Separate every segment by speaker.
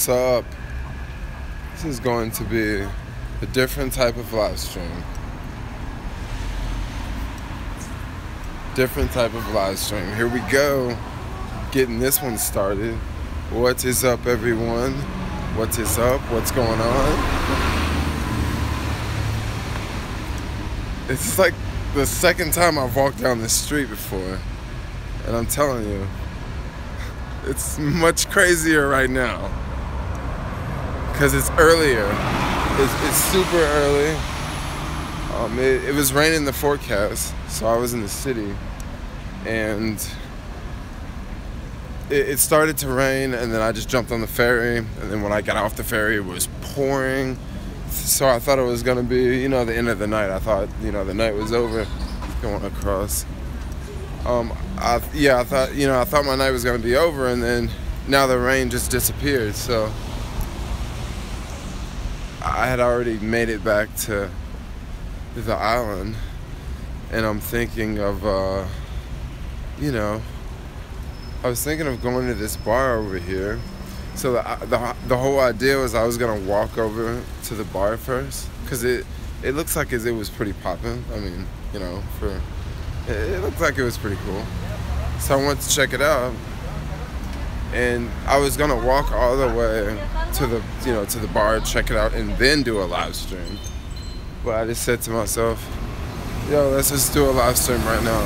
Speaker 1: What's up? This is going to be a different type of live stream. Different type of live stream. Here we go. Getting this one started. What is up, everyone? What is up? What's going on? It's like the second time I've walked down this street before. And I'm telling you, it's much crazier right now. Because it's earlier. It's super early. It was raining in the forecast, so I was in the city. And it started to rain, and then I just jumped on the ferry. And then when I got off the ferry, it was pouring. So I thought it was going to be, the end of the night. I thought, the night was over going across. I thought my night was going to be over, and then now the rain just disappeared. So I had already made it back to the island, and I'm thinking of, I was thinking of going to this bar over here. So the whole idea was I was gonna walk over to the bar first, cause it looks like it was pretty poppin'. I mean, it looked like it was pretty cool. So I went to check it out, and I was gonna walk all the way to the bar, check it out, and then do a live stream. But I just said to myself, yo, let's just do a live stream right now.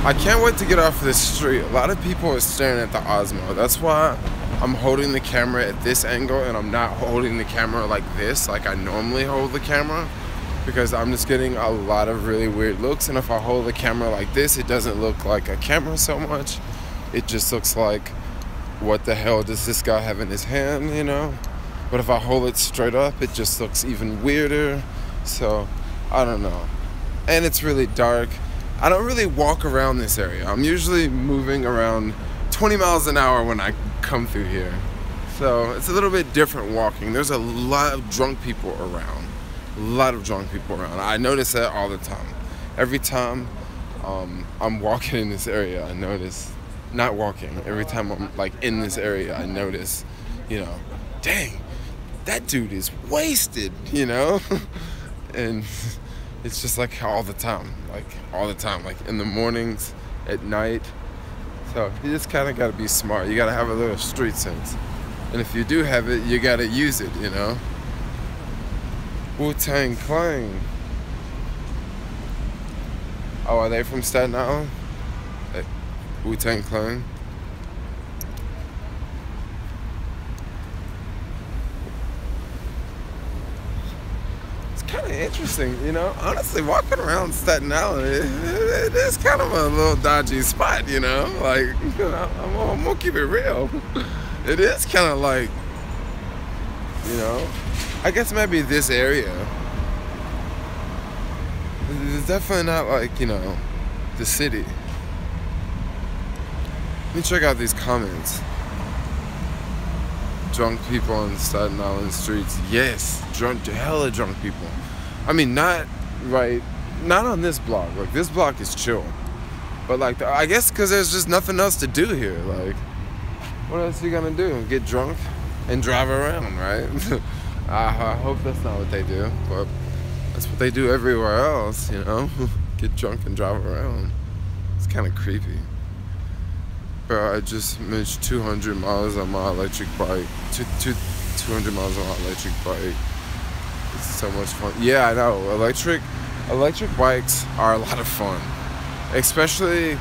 Speaker 1: I can't wait to get off this street. A lot of people are staring at the Osmo. That's why I'm holding the camera at this angle, and I'm not holding the camera like this, like I normally hold the camera, because I'm just getting a lot of really weird looks. And if I hold the camera like this, it doesn't look like a camera so much. It just looks like, what the hell does this guy have in his hand, But if I hold it straight up, it just looks even weirder. So, I don't know. And it's really dark. I don't really walk around this area. I'm usually moving around 20 miles an hour when I come through here. So it's a little bit different walking. There's a lot of drunk people around. I notice that all the time. Every time I'm walking in this area, I notice, not walking, every time I'm in this area, I notice, dang, that dude is wasted, And it's just all the time, in the mornings, at night. So you just kind of got to be smart. You got to have a little street sense. And if you do have it, you got to use it, Wu-Tang Clan. Oh, are they from Staten Island? Wu-Tang Clan. Kind of interesting, honestly, walking around Staten Island, it is kind of a little dodgy spot, I'm gonna keep it real. It is kind of I guess maybe this area. It's definitely not the city. Let me check out these comments. Drunk people on Staten Island streets. Yes, hella drunk people. I mean, not on this block. This block is chill. But I guess because there's just nothing else to do here. What else are you gonna do? Get drunk and drive around, right? I hope that's not what they do, but that's what they do everywhere else, Get drunk and drive around. It's kind of creepy. Bro, I just made 200 miles on my electric bike. 200 miles on my electric bike. It's so much fun. Yeah, I know. Electric bikes are a lot of fun. Especially,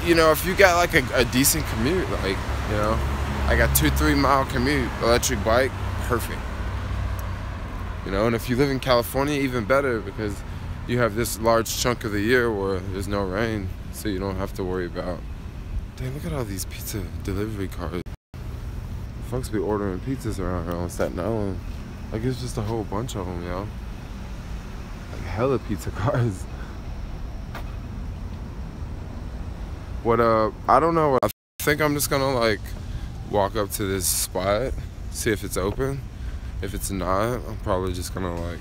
Speaker 1: if you got a decent commute, I got 2-3 mile commute, electric bike, perfect. And if you live in California, even better, because you have this large chunk of the year where there's no rain, so you don't have to worry about. Dang, look at all these pizza delivery cars. Folks be ordering pizzas around here on Staten Island. It's just a whole bunch of them, yo. Hella pizza cars. I don't know. I think I'm just gonna walk up to this spot, see if it's open. If it's not, I'm probably just gonna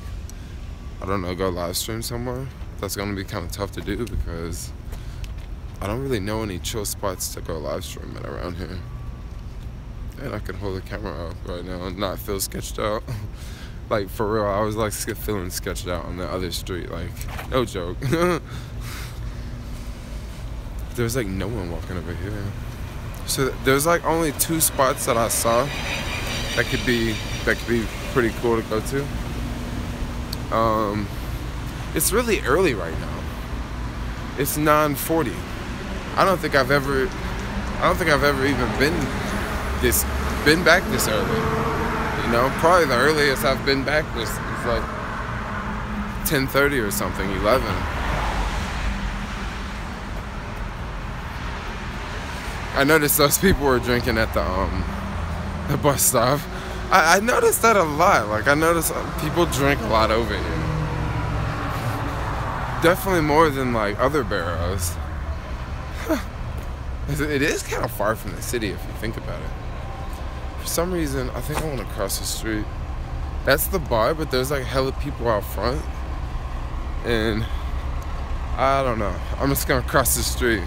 Speaker 1: go live stream somewhere. That's gonna be kind of tough to do because I don't really know any chill spots to go live stream at around here. And I can hold the camera up right now and not feel sketched out. Like, for real, I was like feeling sketched out on the other street. Like, no joke. There's like no one walking over here. So there's like only 2 spots that I saw that could be pretty cool to go to. It's really early right now. It's 9:40. I don't think I've ever even been back this early. You know, probably the earliest I've been back is like 10:30 or something, 11. I noticed those people were drinking at the bus stop. I noticed that a lot. Like, I noticed people drink a lot over here. Definitely more than like other boroughs. It is kind of far from the city if you think about it. For some reason, I think I want to cross the street. That's the bar, but there's like hella people out front. And I don't know. I'm just gonna cross the street.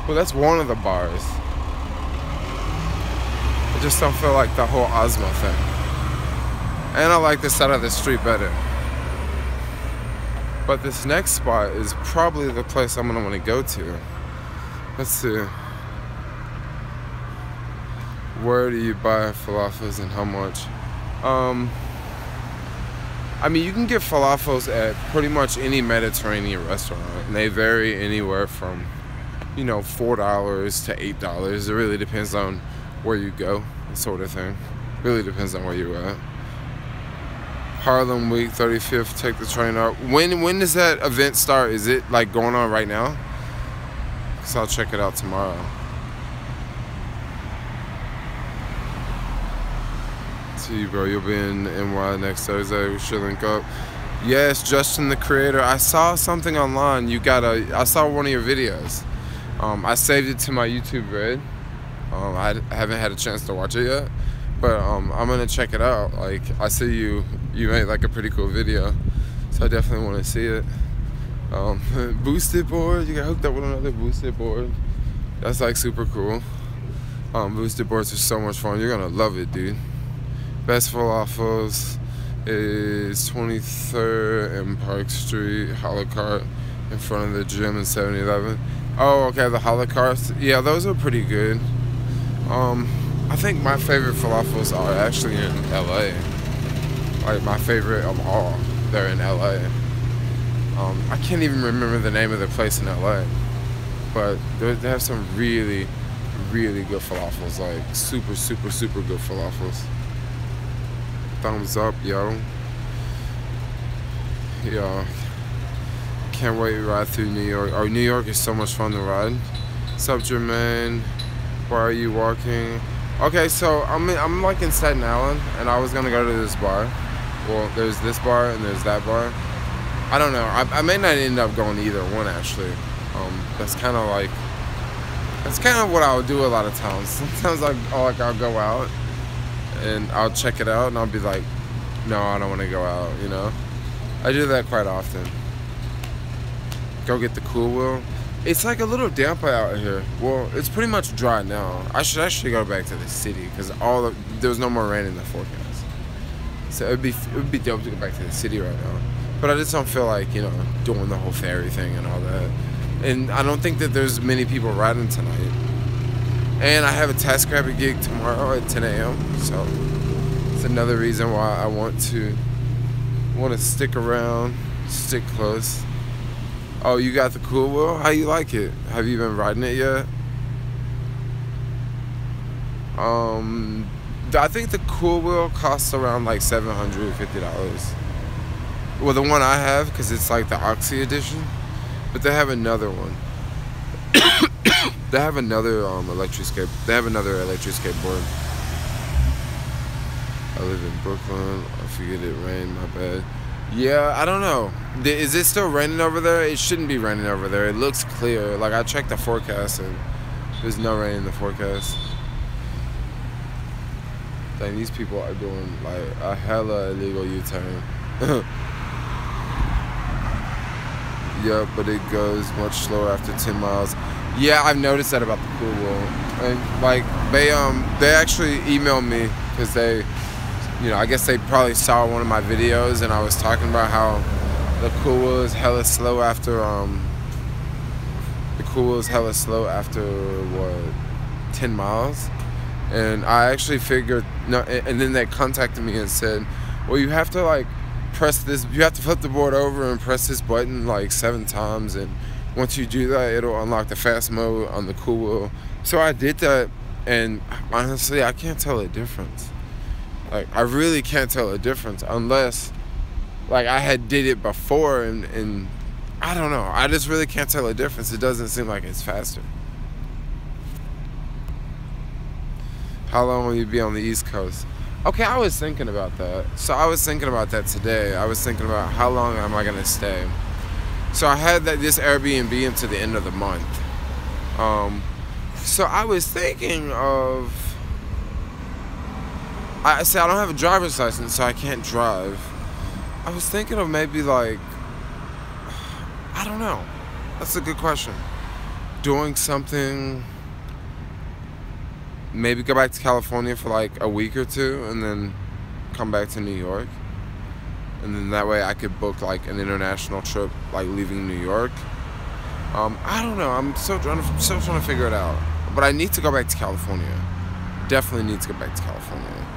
Speaker 1: Well, that's one of the bars. I just don't feel like the whole Osmo thing. And I like this side of the street better. But this next spot is probably the place I'm gonna want to go to. Let's see. Where do you buy falafels and how much? I mean, you can get falafels at pretty much any Mediterranean restaurant. And they vary anywhere from, you know, $4 to $8. It really depends on where you go, sort of thing. Really depends on where you're at. Harlem Week, 35th, take the train up. When does that event start? Is it like going on right now? Because I'll check it out tomorrow. See you, bro. You'll be in NY next Thursday. We should link up. Yes, Justin the Creator. I saw something online. I saw one of your videos. I saved it to my YouTube vid. I haven't had a chance to watch it yet, but I'm gonna check it out. Like, I see you made like a pretty cool video, so I definitely want to see it. Boosted board. You got hooked up with another boosted board. That's like super cool. Boosted boards are so much fun. You're gonna love it, dude. Best falafels is 23rd and Park Street, Holocart, in front of the gym in 7-Eleven. Oh, okay, the Holocaust. Yeah, those are pretty good. I think my favorite falafels are actually in LA. Like, my favorite of all, they're in LA. I can't even remember the name of the place in LA, but they have some really, really good falafels. Like, super, super, super good falafels. Thumbs up, yo. Yeah. Can't wait to ride through New York. Oh, New York is so much fun to ride. What's up, Jermaine? Why are you walking? Okay, so I'm like in Staten Island, and I was gonna go to this bar. Well, there's this bar and there's that bar. I don't know. I may not end up going to either one, actually. That's kind of what I'll do a lot of times. Sometimes I'll go out and I'll check it out and I'll be like, no, I don't want to go out, you know? I do that quite often. Go get the Cool Wheel. It's like a little damp out here. Well, it's pretty much dry now. I should actually go back to the city because there's no more rain in the forecast. So it would be dope to go back to the city right now. But I just don't feel like, you know, doing the whole ferry thing and all that. And I don't think that there's many people riding tonight. And I have a TaskRabbit gig tomorrow at 10 a.m. So it's another reason why I want to stick around, stick close. Oh, you got the Cool Wheel? How you like it? Have you been riding it yet? I think the Cool Wheel costs around like $750. Well, the one I have, because it's like the Oxy edition. But they have another one. They have another electric skateboard. I live in Brooklyn. I figured it rained, my bad. Yeah, I don't know. Is it still raining over there? It shouldn't be raining over there. It looks clear. Like, I checked the forecast and there's no rain in the forecast. Dang, these people are doing like a hella illegal U-turn. Yep, but it goes much slower after 10 miles. Yeah, I've noticed that about the Cool Wheel. And like they actually emailed me because they, you know, I guess they probably saw one of my videos and I was talking about how the Cool Wheel is hella slow after what, 10 miles. And I actually figured, no, and then they contacted me and said, well, you have to like press this, you have to flip the board over and press this button like 7 times, and once you do that, it'll unlock the fast mode on the Cool Wheel. So I did that, and honestly, I can't tell a difference. Like, I really can't tell a difference unless, like, I had did it before, and I don't know. I just really can't tell a difference. It doesn't seem like it's faster. How long will you be on the East Coast? Okay, I was thinking about that. So I was thinking about that today. I was thinking about how long am I going to stay. So I had this Airbnb until the end of the month. So I was thinking of... I said I don't have a driver's license, so I can't drive. I was thinking of maybe like... I don't know. That's a good question. Doing something... Maybe go back to California for like a week or 2 and then come back to New York. And then that way I could book like an international trip, like leaving New York. I don't know. I'm still trying to figure it out. But I need to go back to California. Definitely need to go back to California.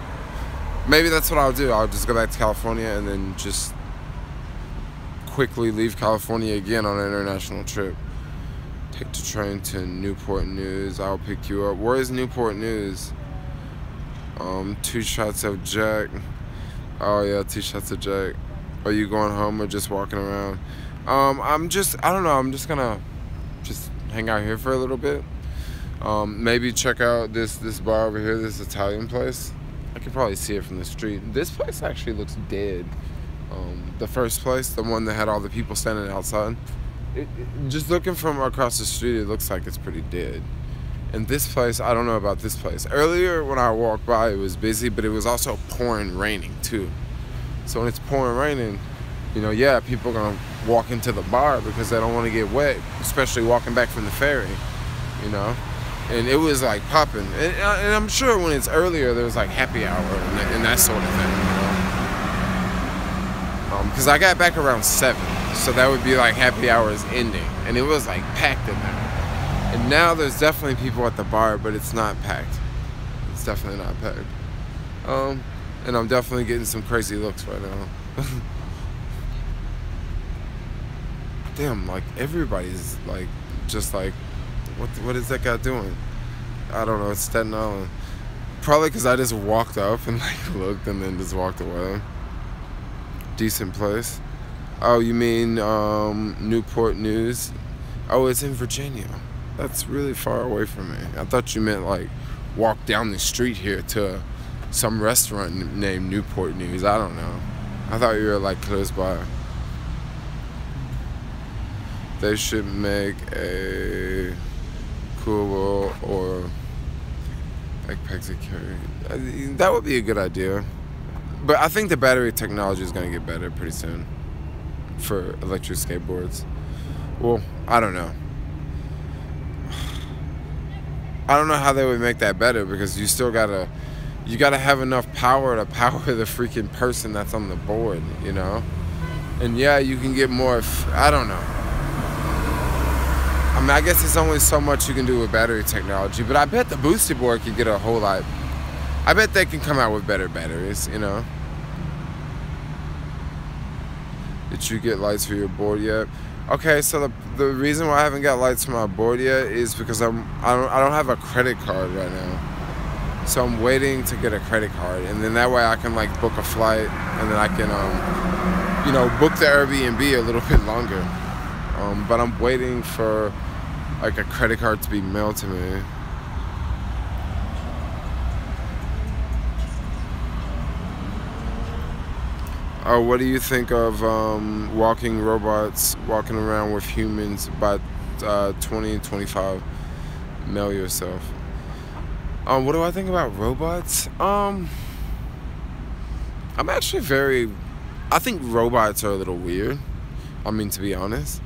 Speaker 1: Maybe that's what I'll do. I'll just go back to California and then just quickly leave California again on an international trip. Take the train to Newport News. I'll pick you up. Where is Newport News? 2 shots of Jack. Oh yeah, 2 shots of Jack. Are you going home or just walking around? I don't know. I'm just gonna hang out here for a little bit. Maybe check out this bar over here. This Italian place. I can probably see it from the street. This place actually looks dead. The first place, the one that had all the people standing outside. Just looking from across the street, it looks like it's pretty dead. And this place, I don't know about this place. Earlier when I walked by, it was busy, but it was also pouring raining too. So when it's pouring raining, you know, yeah, people are gonna walk into the bar because they don't want to get wet, especially walking back from the ferry, you know. And it was like popping. And I'm sure when it's earlier, there was like happy hour and that sort of thing, you know. Because I got back around 7. So that would be like happy hours ending. And it was like packed in there. And now there's definitely people at the bar, but it's not packed. It's definitely not packed. And I'm definitely getting some crazy looks right now. Damn, like everybody's like, just like, what is that guy doing? I don't know, it's Staten Island. Probably because I just walked up and like looked and then just walked away. Decent place. Oh, you mean Newport News? Oh, it's in Virginia. That's really far away from me. I thought you meant like walk down the street here to some restaurant named Newport News. I don't know. I thought you were like close by. They should make a Cool or backpacks to carry. That would be a good idea. But I think the battery technology is going to get better pretty soon for electric skateboards. Well, I don't know. I don't know how they would make that better because you still gotta have enough power to power the freaking person that's on the board, you know? And yeah, you can get more, I don't know. I mean, I guess there's only so much you can do with battery technology, but I bet the boosted board could get a whole lot. I bet they can come out with better batteries, you know? Did you get lights for your board yet? Okay, so the reason why I haven't got lights for my board yet is because I don't have a credit card right now. So I'm waiting to get a credit card, and then that way I can like book a flight, and then I can you know, book the Airbnb a little bit longer. But I'm waiting for like a credit card to be mailed to me. Oh, what do you think of walking robots walking around with humans by 2025? Mail yourself. What do I think about robots? I'm actually I think robots are a little weird. I mean, to be honest.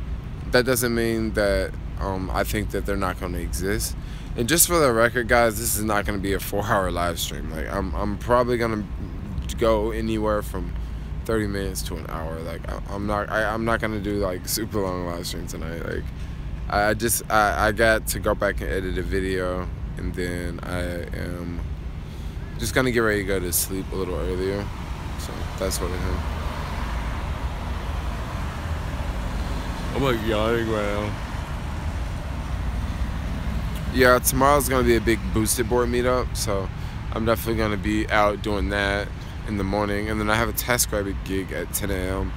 Speaker 1: that doesn't mean that I think that they're not going to exist. And just for the record, guys, this is not going to be a 4-hour live stream. Like, I'm probably going to go anywhere from 30 minutes to an hour. Like, I'm not going to do like super long live stream tonight. Like, I got to go back and edit a video, and then I am just going to get ready to go to sleep a little earlier. So that's what I am. I'm like yawning right now. Yeah, tomorrow's gonna be a big boosted board meetup, so I'm definitely gonna be out doing that in the morning, and then I have a TaskRabbit gig at 10 a.m.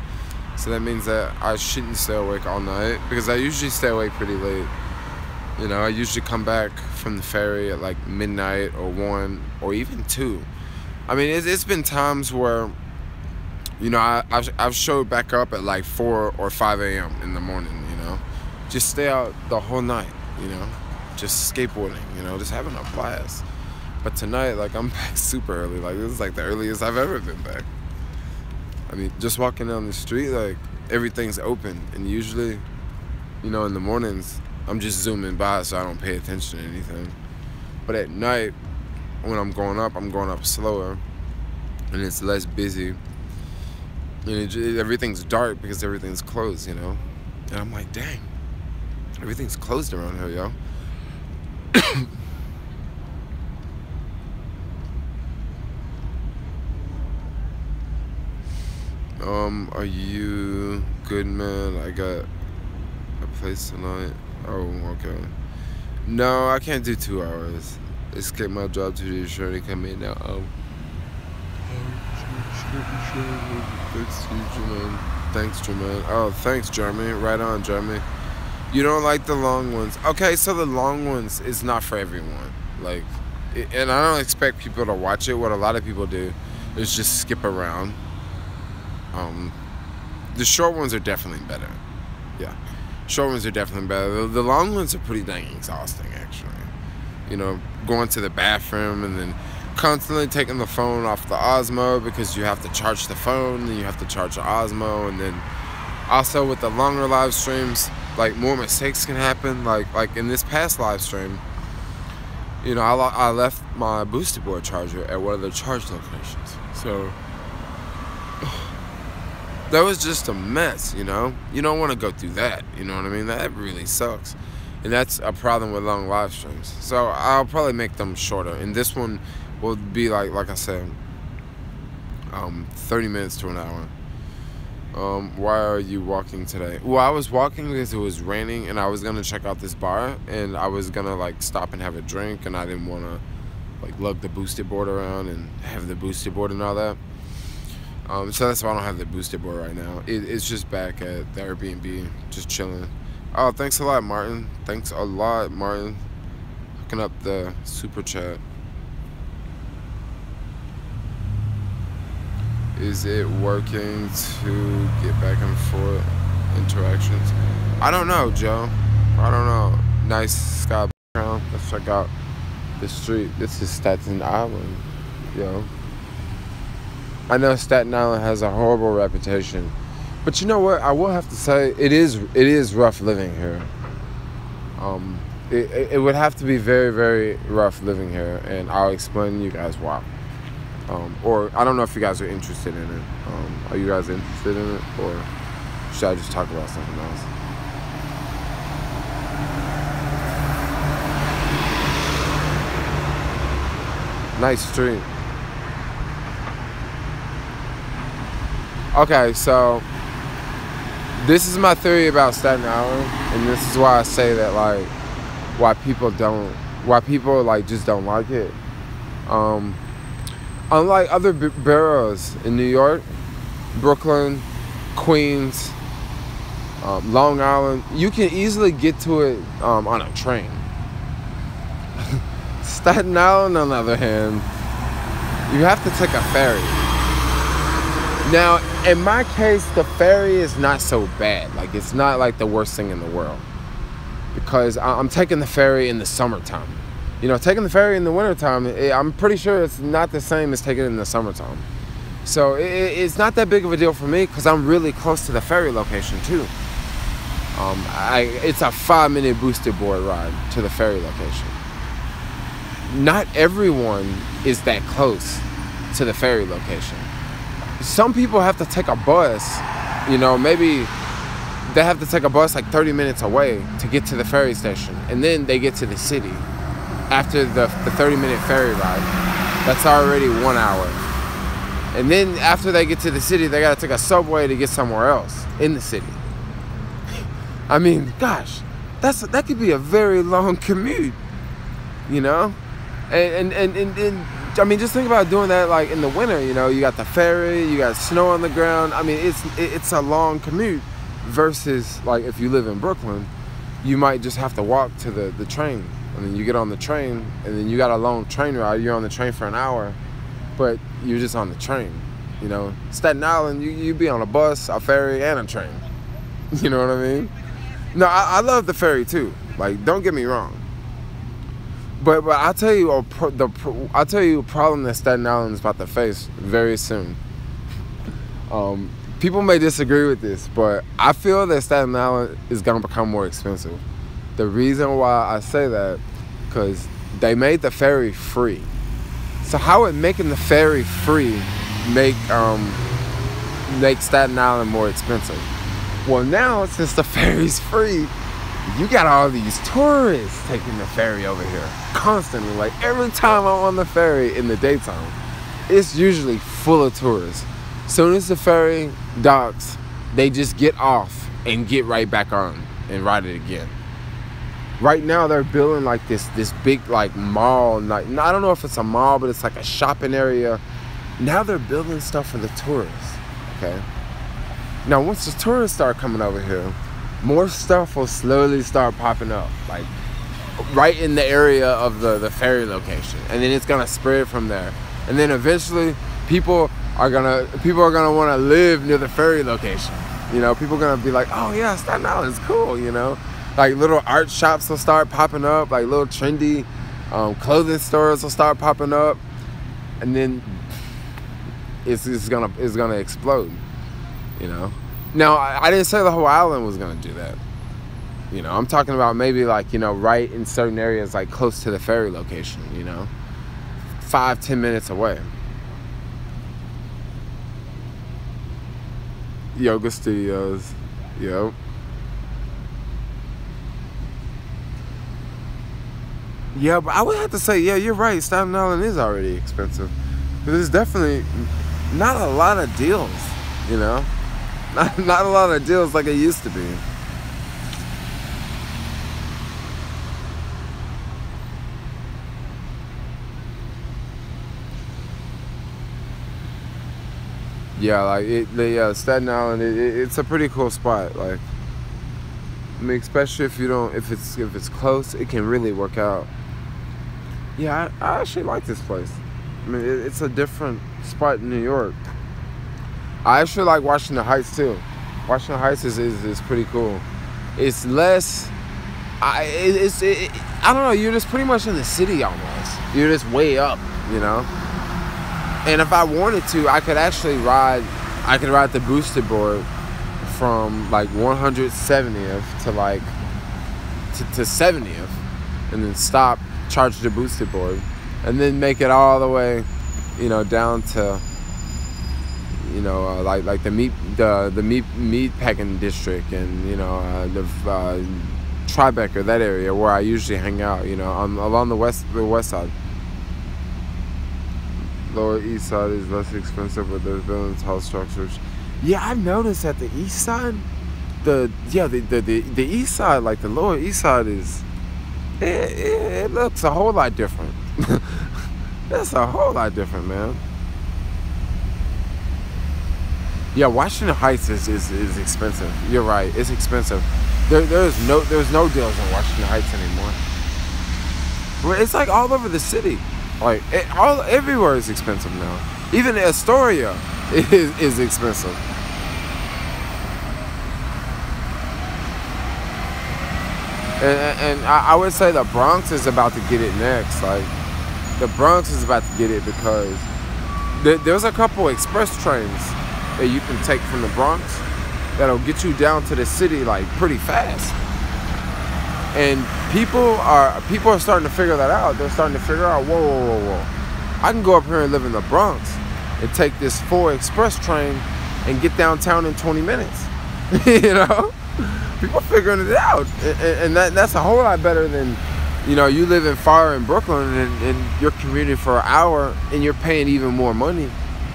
Speaker 1: So that means that I shouldn't stay awake all night, because I usually stay awake pretty late. You know, I usually come back from the ferry at like midnight or 1 or even 2. I mean, it's been times where, you know, I've showed back up at like 4 or 5 a.m. in the morning, you know. Just stay out the whole night, you know. Just skateboarding, you know, just having a blast. But tonight, like, I'm back super early. Like, this is like the earliest I've ever been back. I mean, just walking down the street, like, everything's open. And usually, you know, in the mornings, I'm just zooming by so I don't pay attention to anything. But at night, when I'm going up slower. And it's less busy. And everything's dark because everything's closed, you know. And I'm like, dang, everything's closed around here, yo. Are you good, man? I got a place tonight. Oh, okay. No, I can't do 2 hours. Escape my job to do Shirley come in now. Thanks, Jermaine. Oh, thanks, Jeremy. Right on, Jeremy. You don't like the long ones. Okay, so the long ones is not for everyone. Like, and I don't expect people to watch it. What a lot of people do is just skip around. The short ones are definitely better. Yeah, short ones are definitely better. The long ones are pretty dang exhausting, actually. You know, going to the bathroom and then constantly taking the phone off the Osmo because you have to charge the phone, and you have to charge the Osmo, and then also with the longer live streams, like, more mistakes can happen. Like in this past live stream, you know, I left my boosted board charger at one of the charge locations. So that was just a mess, you know. You don't want to go through that, you know what I mean? That really sucks. And that's a problem with long live streams. So I'll probably make them shorter. And this one will be like I said, 30 minutes to an hour. Why are you walking today? Well, I was walking because it was raining, and I was gonna check out this bar, and I was gonna like stop and have a drink, and I didn't wanna like lug the boosted board around and have the boosted board and all that. So that's why I don't have the boosted board right now. It's just back at the Airbnb, just chilling. Oh, thanks a lot, Martin. Thanks a lot, Martin. Hooking up the super chat. Is it working to get back and forth interactions? I don't know, Joe. I don't know. Nice sky background. Let's check out the street. This is Staten Island, yo. I know Staten Island has a horrible reputation, but you know what? I will have to say it is rough living here. It would have to be very, very rough living here, and I'll explain to you guys why. Or I don't know if you guys are interested in it. Are you guys interested in it, or should I just talk about something else? Nice street. Okay, so this is my theory about Staten Island, and this is why I say that, like, why people like just don't like it. Unlike other boroughs in New York, Brooklyn, Queens, Long Island, you can easily get to it on a train. Staten Island, on the other hand, you have to take a ferry. Now, in my case, the ferry is not so bad. Like, it's not like the worst thing in the world, because I'm taking the ferry in the summertime. You know, taking the ferry in the wintertime, I'm pretty sure it's not the same as taking it in the summertime. So it's not that big of a deal for me, because I'm really close to the ferry location too. It's a 5-minute boosted board ride to the ferry location. Not everyone is that close to the ferry location. Some people have to take a bus, maybe they have to take a bus like 30 minutes away to get to the ferry station. And then they get to the city after the 30-minute ferry ride. That's already 1 hour. And then after they get to the city, they got to take a subway to get somewhere else in the city. I mean, gosh, that could be a very long commute, And I mean, just think about doing that like in the winter. You got the ferry, you got snow on the ground. I mean, it's a long commute versus like if you live in Brooklyn, you might just have to walk to the train. I mean, you get on the train and then you got a long train ride. You're on the train for an hour, but you're just on the train. Staten Island, you be on a bus, a ferry, and a train. You know what I mean? No, I love the ferry too. Like, don't get me wrong. But I'll tell you a problem that Staten Island is about to face very soon. People may disagree with this, but I feel that Staten Island is gonna become more expensive. The reason why I say that, because they made the ferry free. So how would making the ferry free make Staten Island more expensive? Well, now since the ferry's free, you got all these tourists taking the ferry over here constantly. Like every time I'm on the ferry in the daytime, it's usually full of tourists. Soon as the ferry docks, they just get off and get right back on and ride it again. Right now they're building like this big like mall. Like, I don't know if it's a mall, but it's like a shopping area. Now they're building stuff for the tourists. Okay. Now once the tourists start coming over here, more stuff will slowly start popping up, like right in the area of the ferry location, and then it's gonna spread from there. And then eventually, people are gonna want to live near the ferry location. People are gonna be like, oh yeah, Staten Island's cool. Like little art shops will start popping up, like little trendy clothing stores will start popping up, and then it's gonna explode. Now, I didn't say the whole island was going to do that. I'm talking about maybe like, right in certain areas, like close to the ferry location, 5-10 minutes away. Yoga studios, yep. Yeah, but I would have to say, yeah, you're right. Staten Island is already expensive. There's definitely not a lot of deals, Not a lot of deals like it used to be. Yeah, like Staten Island, it's a pretty cool spot. Like, I mean, especially if it's close, it can really work out. Yeah, I actually like this place. I mean, it's a different spot in New York. I actually like Washington Heights too. Washington Heights is pretty cool. It's less. I don't know. You're just pretty much in the city almost. You're just way up, And if I wanted to, I could actually ride. I could ride the boosted board from like 170th to like to 70th, and then stop, charge the boosted board, and then make it all the way, down to. Like the meat packing district, and the Tribeca, that area where I usually hang out. Along the west side. Lower East Side is less expensive, but there's building tall structures. Yeah, I've noticed that the East Side, the East Side, like the Lower East Side it looks a whole lot different. That's a whole lot different, man. Yeah, Washington Heights is expensive. You're right, it's expensive. There's no deals in Washington Heights anymore. Well, it's like all over the city. Like everywhere is expensive now. Even Astoria is expensive. And I would say the Bronx is about to get it next. Like the Bronx is about to get it because there's a couple express trains that you can take from the Bronx, that'll get you down to the city like pretty fast. And people are starting to figure that out. They're starting to figure out, whoa. I can go up here and live in the Bronx and take this 4 express train and get downtown in 20 minutes. You know? People figuring it out. And that's a whole lot better than, you know, you live in far in Brooklyn and you're commuting for an hour and you're paying even more money,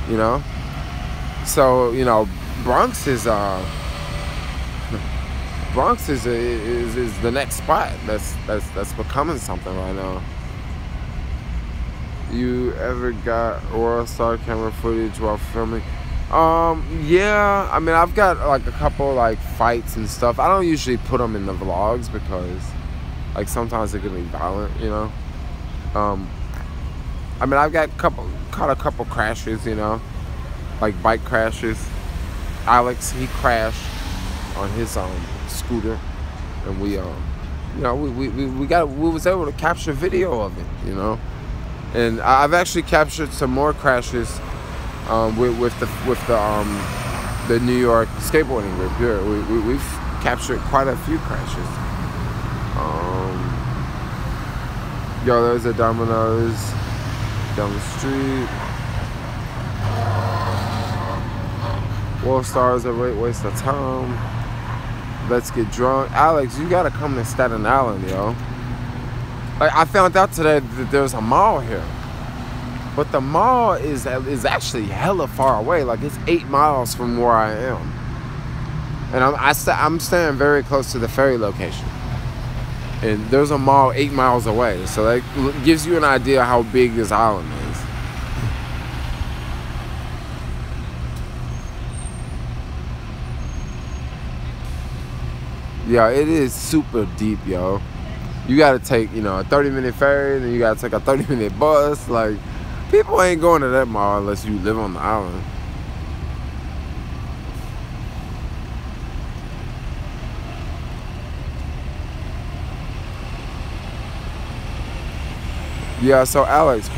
Speaker 1: you know? So, you know, Bronx is the next spot that's becoming something right now. You ever got Aurora Star camera footage while filming? Yeah, I mean, I've got like a couple like fights and stuff. I don't usually put them in the vlogs because like sometimes it can be violent, you know. I mean, I've caught a couple crashes, you know, like bike crashes. Alex, he crashed on his scooter, and we you know, we was able to capture video of it, you know. And I've actually captured some more crashes with the New York skateboarding group here. We've captured quite a few crashes. Yo, there's a Domino's down the street. World Stars a waste of time. Let's get drunk. Alex, you gotta come to Staten Island, yo. Like, I found out today that there's a mall here, but the mall is actually hella far away. Like, it's 8 miles from where I am, and I'm staying very close to the ferry location. And there's a mall 8 miles away, so that gives you an idea how big this island is. Yeah, it is super deep, yo. You gotta take, you know, a 30-minute ferry, then you gotta take a 30-minute bus. Like, people ain't going to that mall unless you live on the island. Yeah, so Alex,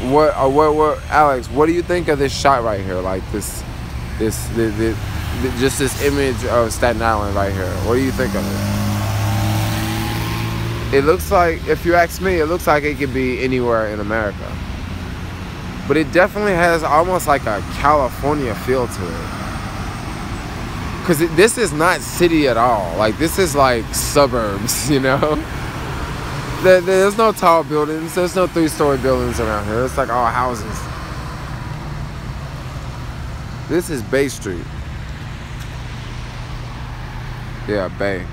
Speaker 1: Alex, what do you think of this shot right here? Like this just this image of Staten Island right here. What do you think of it? It looks like, if you ask me, it looks like it could be anywhere in America. But it definitely has almost like a California feel to it. Because this is not city at all. Like, this is like suburbs, you know? There's no tall buildings. There's no 3-story buildings around here. It's like all houses. This is Bay Street. Yeah, Bay.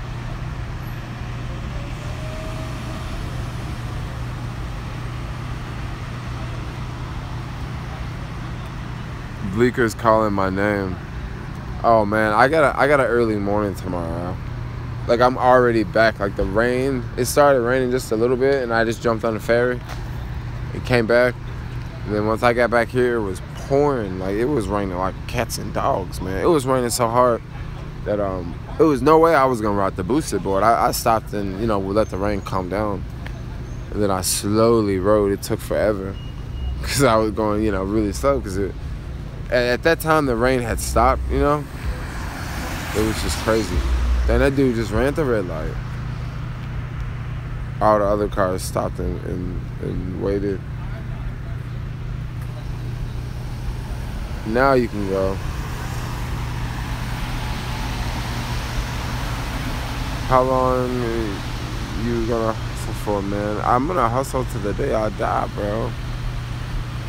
Speaker 1: Bleeker's calling my name. Oh man, I got an early morning tomorrow. Like, I'm already back. Like, the rain, it started raining just a little bit, and I just jumped on the ferry and came back. And then once I got back here, it was pouring. Like, it was raining like cats and dogs, man. It was raining so hard that it was no way I was gonna ride the boosted board. I stopped and, you know, we let the rain calm down, and then I slowly rode. It took forever because I was going, you know, really slow, because at that time the rain had stopped, you know. It was just crazy. Then that dude just ran the red light. All the other cars stopped and waited. Now you can go. How long you gonna hustle for, man? I'm gonna hustle to the day I die, bro.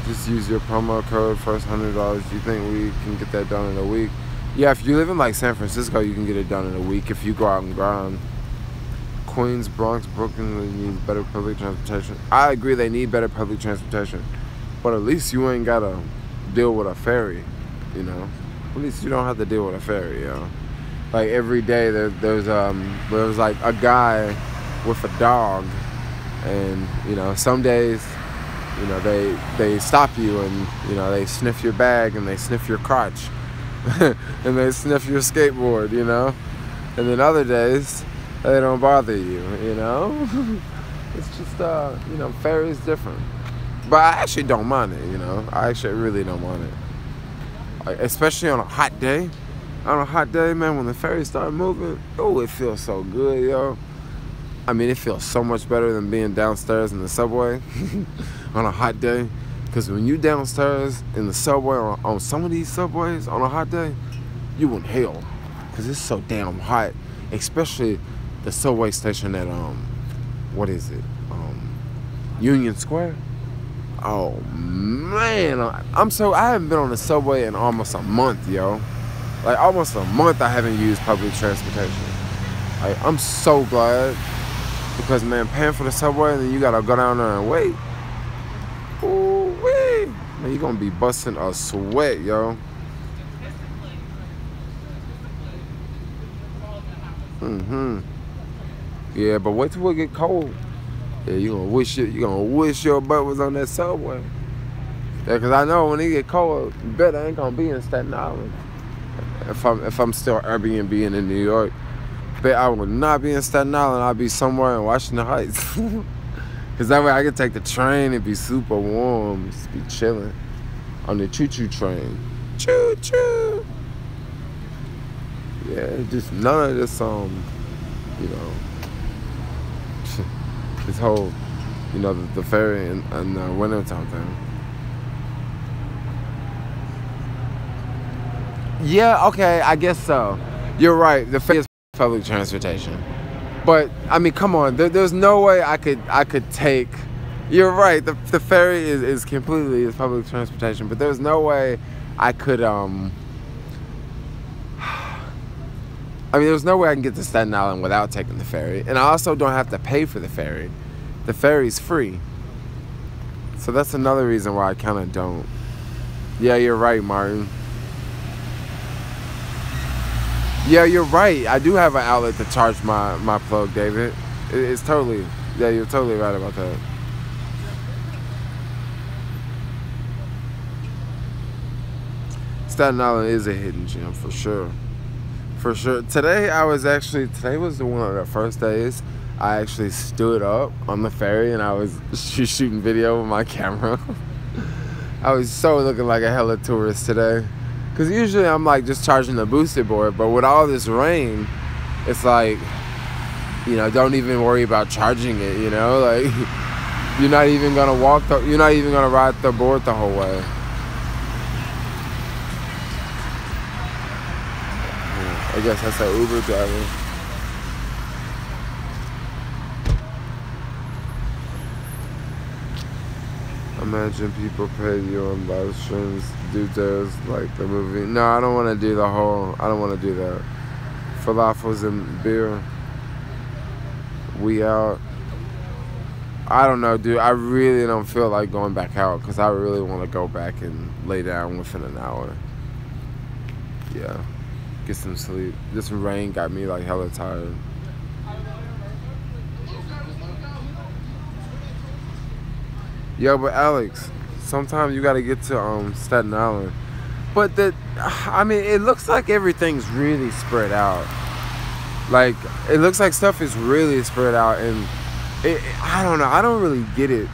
Speaker 1: Just use your promo code, first $100. You think we can get that done in a week? Yeah, if you live in like San Francisco, you can get it done in a week if you go out and grind. Queens, Bronx, Brooklyn, they need better public transportation. I agree, they need better public transportation, but at least you ain't gotta deal with a ferry, you know. At least you don't have to deal with a ferry, yo. Like, every day there's like a guy with a dog, and, you know, some days, you know, they stop you and, you know, they sniff your bag and they sniff your crotch and they sniff your skateboard, you know. And then other days they don't bother you, you know. It's just you know, ferry's different. But I actually don't mind it, you know. I actually really don't mind it. Like, especially on a hot day, On a hot day, man, when the ferry start moving, oh, it feels so good, yo. I mean, it feels so much better than being downstairs in the subway on a hot day. Because when you downstairs in the subway, on some of these subways on a hot day, you in hell. Because it's so damn hot. Especially the subway station at, what is it? Union Square? Oh, man. I haven't been on the subway in almost a month, yo. Like, almost a month I haven't used public transportation. Like, I'm so glad. Because, man, paying for the subway and then you gotta go down there and wait. Ooh-wee. Man, you're gonna be busting a sweat, yo. Yeah, but wait till it get cold. Yeah, you gonna wish your butt was on that subway. Yeah, cause I know when it get cold, bet I ain't gonna be in Staten Island. If I'm still Airbnb in New York, bet I will not be in Staten Island. I'll be somewhere in Washington Heights. Cause that way I can take the train and be super warm, just be chilling on the choo-choo train. Choo-choo. Yeah, just none of this you know, this whole, you know, the ferry and wintertime thing. Yeah, okay, I guess so. You're right. The ferry is public transportation, but I mean, come on. There's no way I could take. You're right. The ferry is completely public transportation, but there's no way I could I mean, there's no way I can get to Staten Island without taking the ferry. And I also don't have to pay for the ferry. The ferry's free. So that's another reason why I kind of don't. Yeah, you're right, Martin. Yeah, you're right. I do have an outlet to charge my plug, David. It's totally, yeah, you're totally right about that. Staten Island is a hidden gem for sure. For sure. Today was the one of the first days I actually stood up on the ferry and I was shooting video with my camera. I was so looking like a hella tourist today. Because usually I'm like just charging the boosted board, but with all this rain, it's like, you know, don't even worry about charging it, you know? Like, you're not even gonna ride the board the whole way. I guess that's an Uber driver. Imagine people pay you on live streams, do theirs like the movie. No, I don't want to do I don't want to do that. Falafels and beer. We out. I don't know, dude. I really don't feel like going back out because I really want to go back and lay down within an hour. Yeah. Get some sleep. This rain got me like hella tired. Yo, but Alex, sometimes you gotta get to Staten Island. But I mean, it looks like everything's really spread out. Like, it looks like stuff is really spread out, and I don't know. I don't really get it.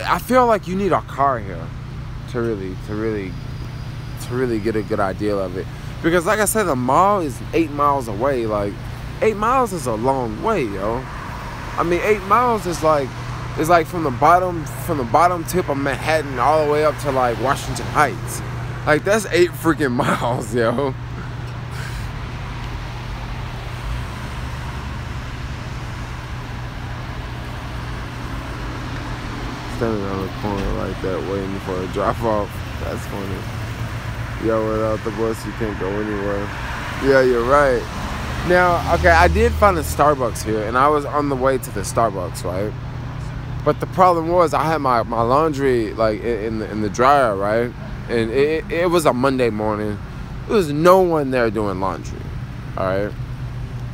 Speaker 1: I feel like you need a car here to really get a good idea of it. Because like I said, the mall is 8 miles away. Like, 8 miles is a long way, yo. I mean, 8 miles is like from the bottom tip of Manhattan all the way up to like Washington Heights. Like, that's 8 freaking miles, yo. Standing on the corner like that, waiting for a drop off. That's funny. Yo, without the bus, you can't go anywhere. Yeah, you're right. Now, okay, I did find a Starbucks here, and I was on the way to the Starbucks, right? But the problem was I had my laundry like in the dryer, right? And it was a Monday morning. There was no one there doing laundry, all right?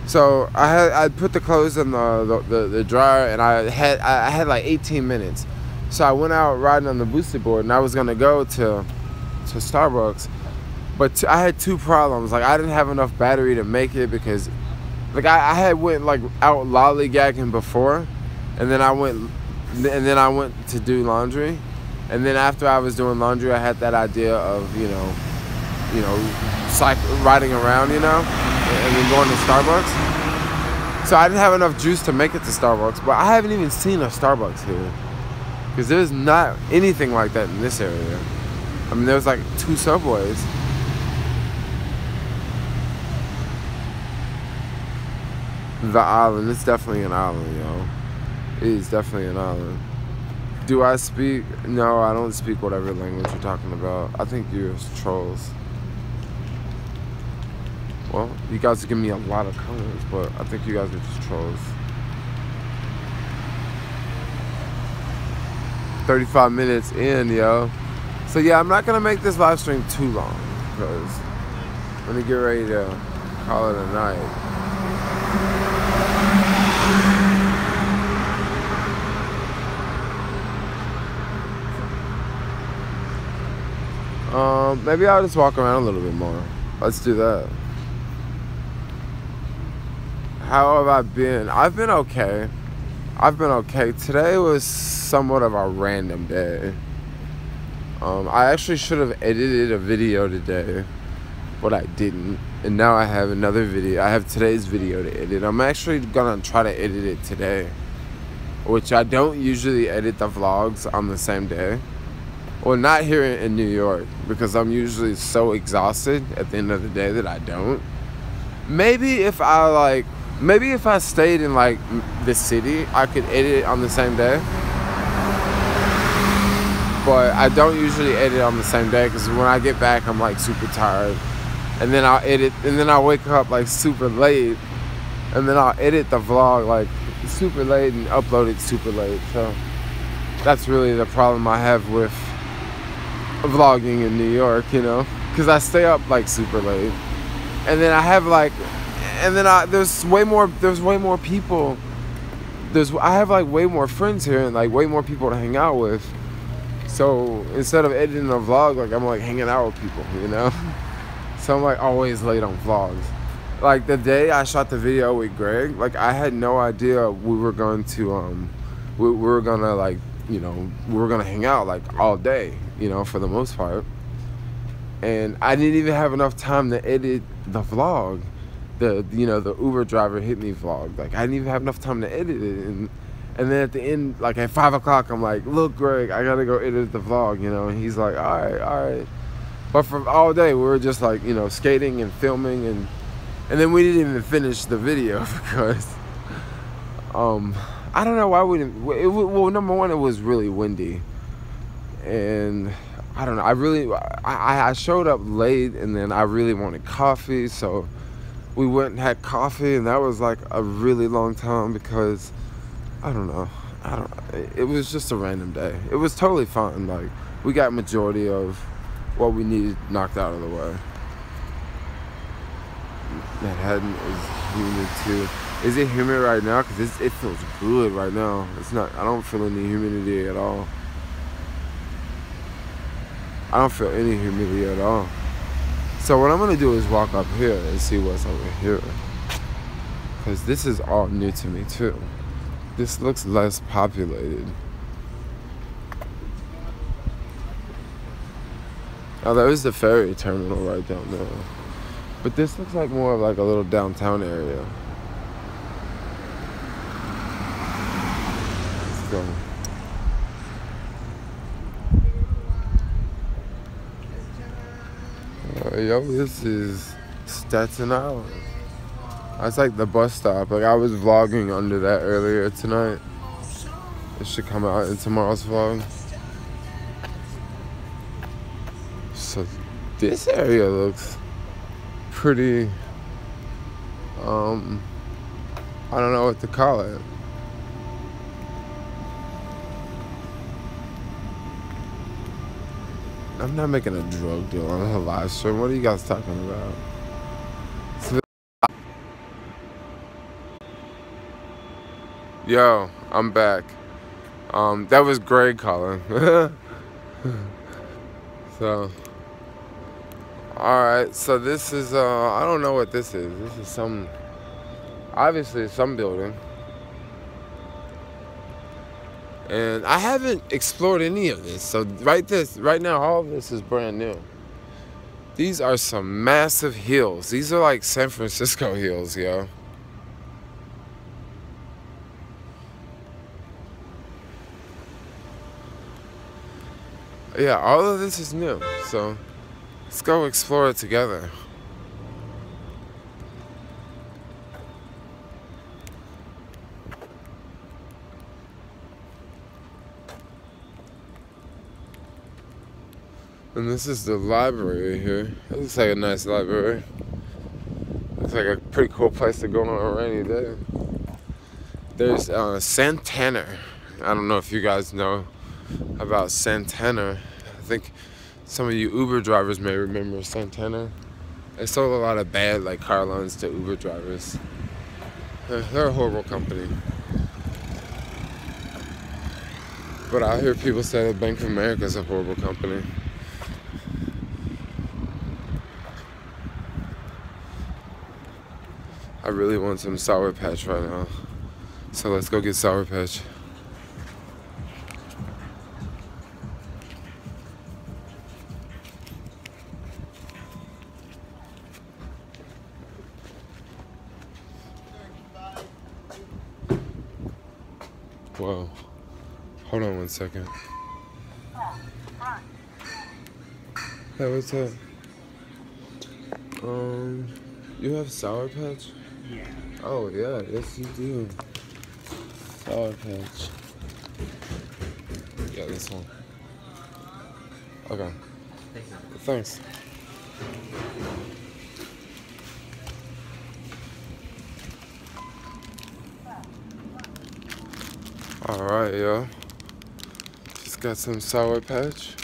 Speaker 1: So I put the clothes in the dryer, and I had like 18 minutes. So I went out riding on the boosted board, and I was gonna go to Starbucks, but I had 2 problems. Like, I didn't have enough battery to make it because, like, I had went like out lollygagging before, and then I went to do laundry, and then after I was doing laundry, I had that idea of, you know, you know, riding around, you know, and then going to Starbucks. So I didn't have enough juice to make it to Starbucks, but I haven't even seen a Starbucks here. Because there's not anything like that in this area. I mean, there's like 2 Subways. The island, it's definitely an island, yo. It is definitely an island. Do I speak? No, I don't speak whatever language you're talking about. I think you're trolls. Well, you guys give me a lot of comments, but I think you guys are just trolls. 35 minutes in, yo. So yeah, I'm not gonna make this live stream too long because I'm gonna get ready to call it a night. Maybe I'll just walk around a little bit more. Let's do that. How have I been? I've been okay. Today was somewhat of a random day. I actually should have edited a video today, but I didn't. And now I have another video. I have today's video to edit. I'm actually gonna try to edit it today, which I don't usually edit the vlogs on the same day. Well, not here in New York, because I'm usually so exhausted at the end of the day that I don't. Maybe if I stayed in like the city, I could edit it on the same day. But I don't usually edit on the same day because when I get back, I'm like super tired. And then I'll edit, and then I'll wake up like super late. And then I'll edit the vlog like super late and upload it super late. So that's really the problem I have with vlogging in New York, you know, because I stay up like super late, and then I have like, and then there's way more people. I have like way more friends here and like way more people to hang out with. So instead of editing a vlog, like I'm like hanging out with people, you know. So I'm like always late on vlogs. Like the day I shot the video with Greg, like I had no idea we were going to we were gonna like, you know, we were gonna hang out like all day, you know, for the most part. And I didn't even have enough time to edit the vlog. The Uber driver hit me vlog. Like I didn't even have enough time to edit it. And then at the end, like at 5 o'clock, I'm like, look, Greg, I gotta go edit the vlog, you know. And he's like, all right. But for all day, we were just like, you know, skating and filming, and then we didn't even finish the video because I don't know why we didn't. Well, number one, it was really windy, and I don't know. I showed up late, and then I really wanted coffee, so we went and had coffee, and that was like a really long time because I don't know. It was just a random day. It was totally fun. Like we got majority of what we needed knocked out of the way. Manhattan is humid too. Is it humid right now? Because it feels good right now. It's not. I don't feel any humidity at all. I don't feel any humidity at all. So what I'm gonna do is walk up here and see what's over here. Because this is all new to me too. This looks less populated. Oh, there's the ferry terminal right down there. But this looks like more of like a little downtown area. Let's go. Yo, this is Staten Island. That's like the bus stop. Like I was vlogging under that earlier tonight. It should come out in tomorrow's vlog. So this area looks pretty, I don't know what to call it. I'm not making a drug deal on a live stream. What are you guys talking about? Yo, I'm back. That was Greg calling. So, alright, so this is, I don't know what this is. This is obviously some building. And I haven't explored any of this. So right now, all of this is brand new. These are some massive hills. These are like San Francisco hills, yo. Yeah, all of this is new, so let's go explore it together. And this is the library here. It looks like a nice library. Looks like a pretty cool place to go on a rainy day. There's Santana. I don't know if you guys know about Santana. I think some of you Uber drivers may remember Santana. They sold a lot of bad like car loans to Uber drivers. They're a horrible company. But I hear people say that Bank of America is a horrible company. I really want some Sour Patch right now. So let's go get Sour Patch. Whoa. Hold on 1 second. Hey, what's up? You have Sour Patch?
Speaker 2: Yeah.
Speaker 1: Oh, yeah, yes you do. Sour Patch. Yeah, this one. Okay. Thanks. Alright, yo. Just got some Sour Patch.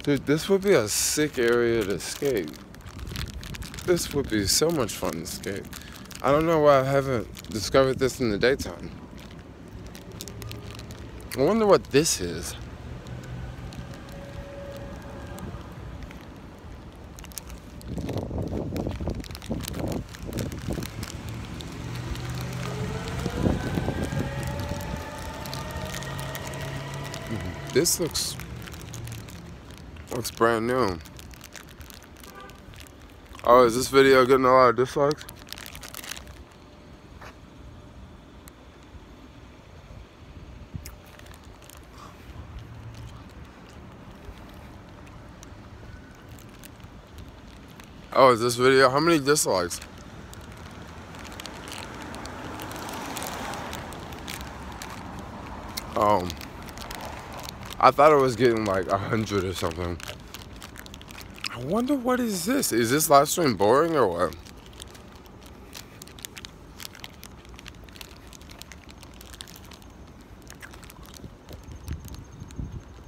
Speaker 1: Dude, this would be a sick area to skate. This would be so much fun to skate. I don't know why I haven't discovered this in the daytime. I wonder what this is. This looks brand new. Oh, is this video getting a lot of dislikes? Oh, is this video? How many dislikes? Oh. I thought it was getting like 100 or something. I wonder what is this? Is this live stream boring or what?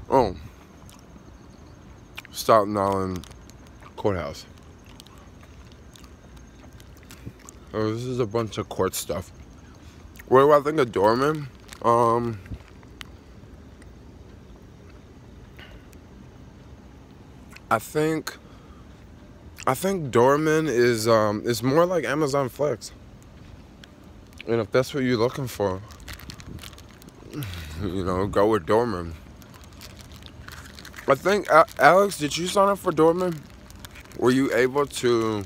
Speaker 1: Oh. Staten Island courthouse. Oh, this is a bunch of court stuff. What do I think of Dorman? I think Dorman is more like Amazon Flex. And if that's what you're looking for, you know, go with Dorman. I think Alex, did you sign up for Dorman? Were you able to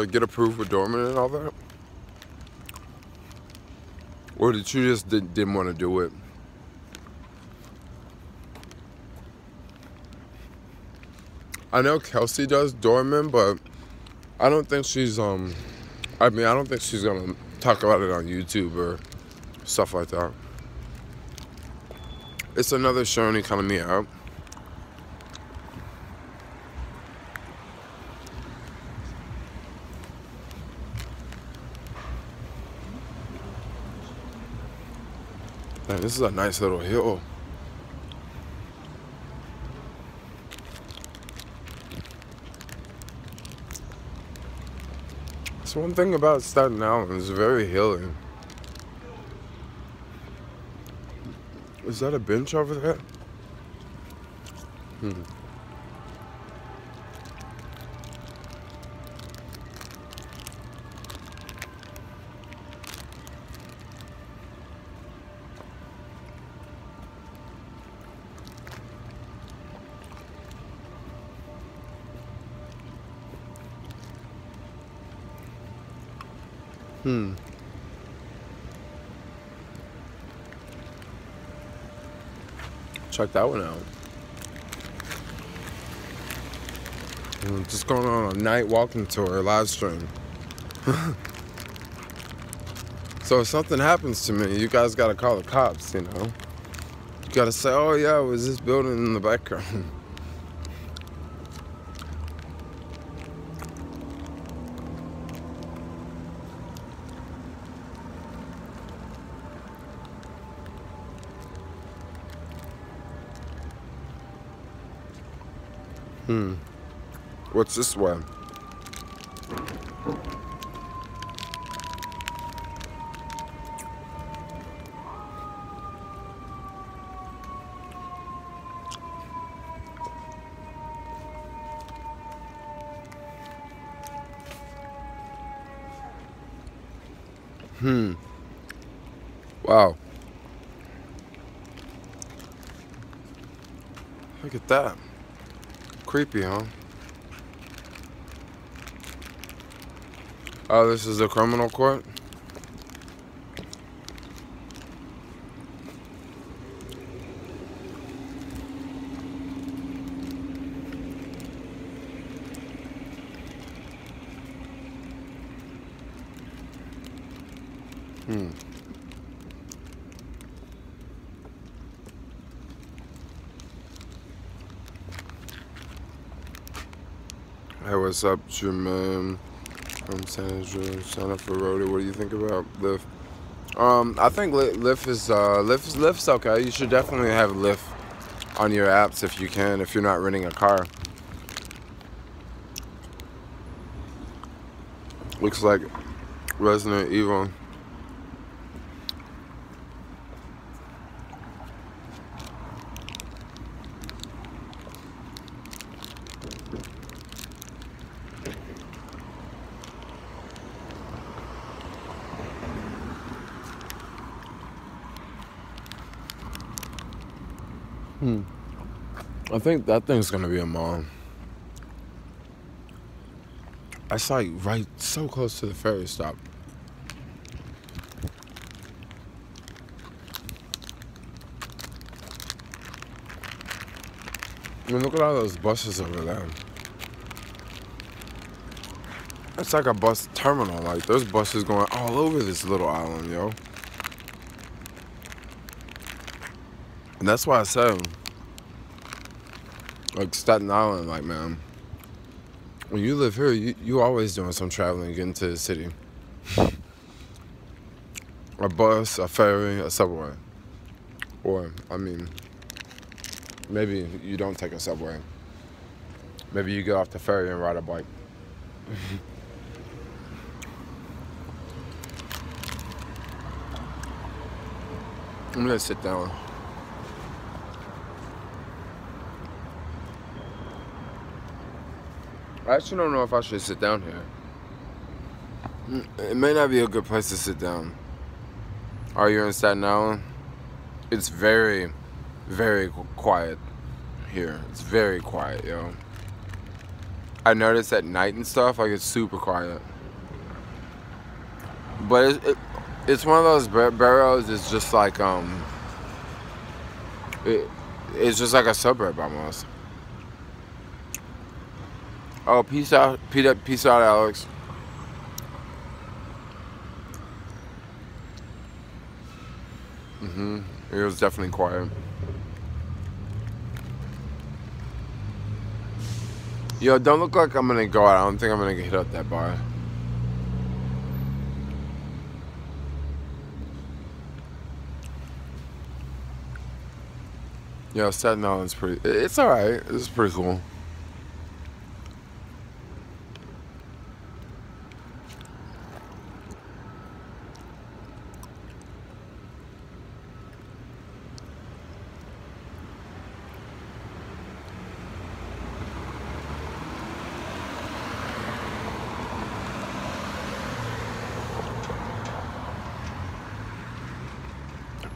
Speaker 1: get approved with Dorman and all that? Or did you just didn't want to do it? I know Kelsey does Dorman, but I don't think she's I don't think she's gonna talk about it on YouTube or stuff like that. It's another Shoney calling me out. Man, this is a nice little hill. That's one thing about Staten Island, it's very hilly. Is that a bench over there? Check that one out. Just going on a night walking tour, live stream. So if something happens to me, you guys gotta call the cops, you know? You gotta say, oh yeah, it was this building in the background. What's this way? Wow. Look at that. Creepy, huh? Oh, this is a criminal court? Hey, what's up, Jermaine? From San Andreas, sign up for roadie. What do you think about Lyft? I think Lyft's okay. You should definitely have Lyft on your apps if you can, if you're not renting a car. Looks like Resident Evil. I think that thing's gonna be a mall. It's like right so close to the ferry stop. I mean, look at all those buses over there. It's like a bus terminal. Like, there's buses going all over this little island, yo. And that's why I said, like, Staten Island, like, man, when you live here, you always doing some traveling, getting to the city. A bus, a ferry, a subway. Or, I mean, maybe you don't take a subway. Maybe you get off the ferry and ride a bike. I'm gonna sit down. I actually don't know if I should sit down here. It may not be a good place to sit down. Are you in Staten Island? It's very, very quiet here. It's very quiet, yo. I noticed at night and stuff, like, it's super quiet. But it's one of those boroughs. It's just like it's just like a suburb almost. Oh, peace out, Alex. It was definitely quiet. Yo, don't look like I'm gonna go out. I don't think I'm gonna hit up that bar. Yo, Staten Island's pretty. It's alright. It's pretty cool.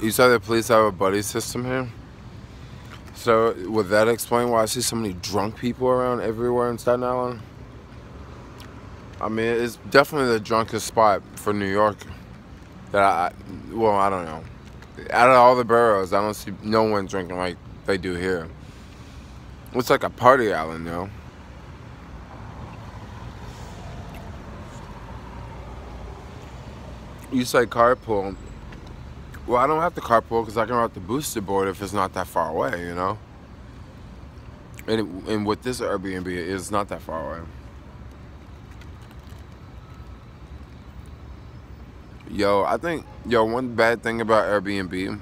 Speaker 1: You said the police have a buddy system here? So, would that explain why I see so many drunk people around everywhere in Staten Island? I mean, it's definitely the drunkest spot for New York that well, I don't know. Out of all the boroughs, I don't see no one drinking like they do here. It's like a party island, yo. You say carpool. Well, I don't have to carpool because I can ride the booster board if it's not that far away, you know? And with this Airbnb, it's not that far away. Yo, I think, one bad thing about Airbnb.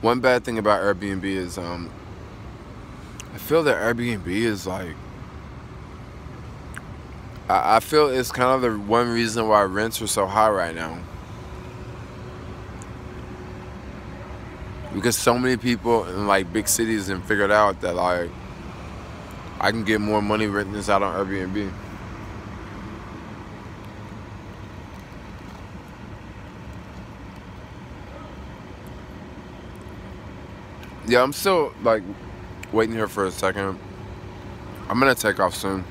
Speaker 1: One bad thing about Airbnb is, I feel that Airbnb is like, I feel it's kind of the one reason why rents are so high right now. Because so many people in like big cities have figured out that like, I can get more money renting this out on Airbnb. Yeah, I'm still like waiting here for a second. I'm gonna take off soon.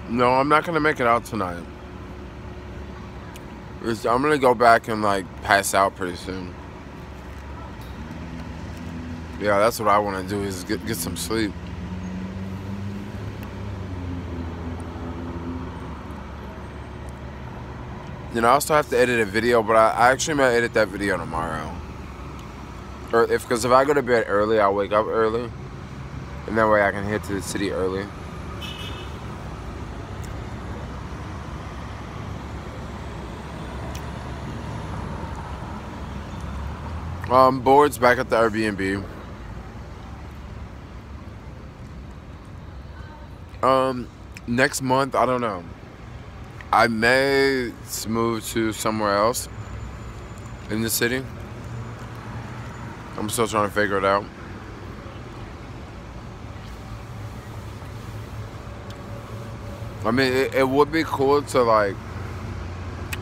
Speaker 1: No, I'm not gonna make it out tonight. I'm gonna go back and like pass out pretty soon. Yeah, that's what I want to do is get some sleep. You know, I also have to edit a video, but I actually might edit that video tomorrow. Or because if I go to bed early, I'll wake up early, and that way I can head to the city early. Boards back at the Airbnb. Next month, I don't know. I may move to somewhere else in the city. I'm still trying to figure it out. I mean, it would be cool to like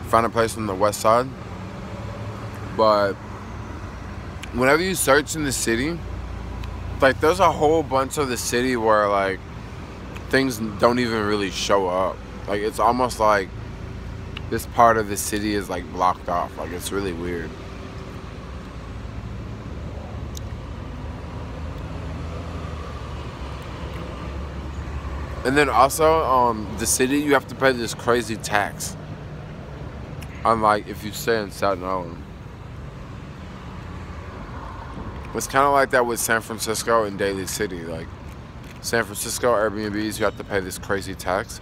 Speaker 1: find a place on the west side, but whenever you search in the city, like there's a whole bunch of the city where like things don't even really show up. Like it's almost like this part of the city is like blocked off. Like it's really weird. And then also, the city, you have to pay this crazy tax. Unlike if you stay in Staten Island. It's kind of like that with San Francisco and Daly City. Like San Francisco Airbnbs, you have to pay this crazy tax.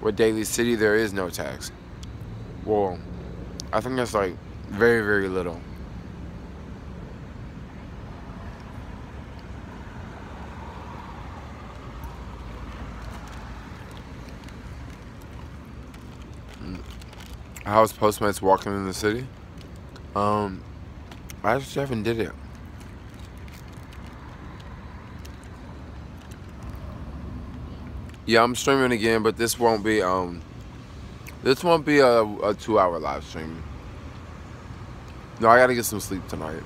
Speaker 1: With Daly City, there is no tax. Well, I think that's like very, very little. How's Postmates walking in the city? I actually haven't did it. Yeah, I'm streaming again, but this won't be a 2-hour live stream. No, I gotta get some sleep tonight.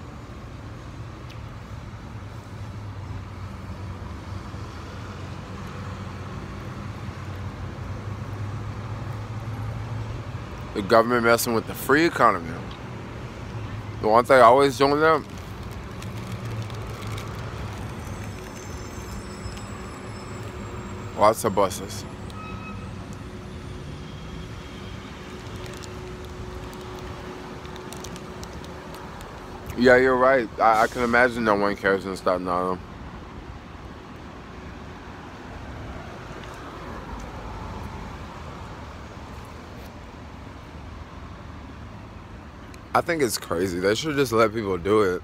Speaker 1: The government messing with the free economy. The one thing I always doing them. Lots of buses. Yeah, you're right. I can imagine no one cares in Staten Island. I think it's crazy. They should just let people do it.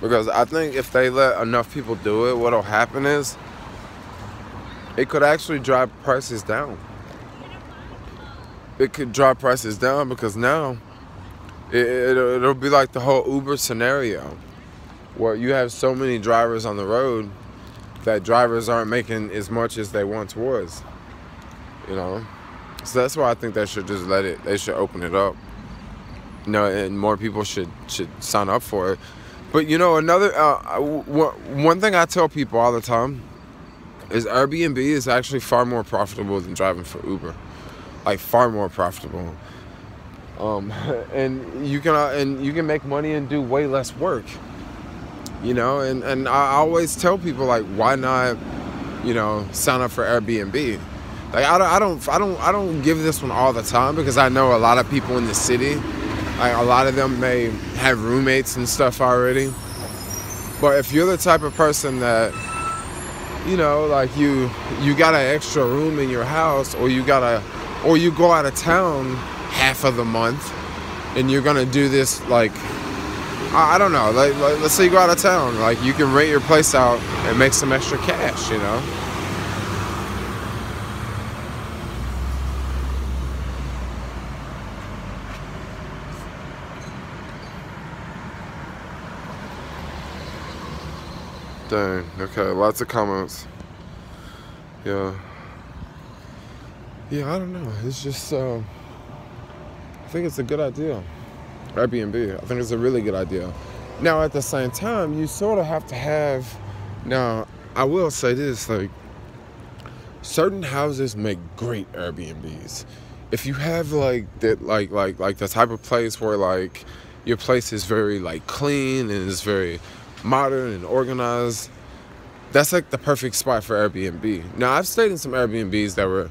Speaker 1: Because I think if they let enough people do it, what'll happen is it could actually drive prices down. It could drive prices down because now it'll be like the whole Uber scenario where you have so many drivers on the road that drivers aren't making as much as they once was. You know? So that's why I think they should just let it, they should open it up. and more people should sign up for it. But another one thing I tell people all the time is Airbnb is actually far more profitable than driving for Uber, like far more profitable. And you can make money and do way less work, and I always tell people, like, why not, sign up for Airbnb? Like, I don't give this one all the time, because I know a lot of people in the city, like, a lot of them may have roommates and stuff already. But if you're the type of person that, like, you got an extra room in your house, or you go out of town half of the month, and you're gonna do this, like, I don't know, like let's say you go out of town, like, you can rent your place out and make some extra cash, Dang, okay, lots of comments. Yeah, I don't know, it's just, I think it's a good idea, Airbnb. I think it's a really good idea. Now, at the same time, you sort of have to have, now, I will say this, like, certain houses make great Airbnbs. If you have, like, that, like the type of place where, like, your place is very, like, clean and is very modern and organized, that's, like, the perfect spot for Airbnb. Now, I've stayed in some Airbnbs that were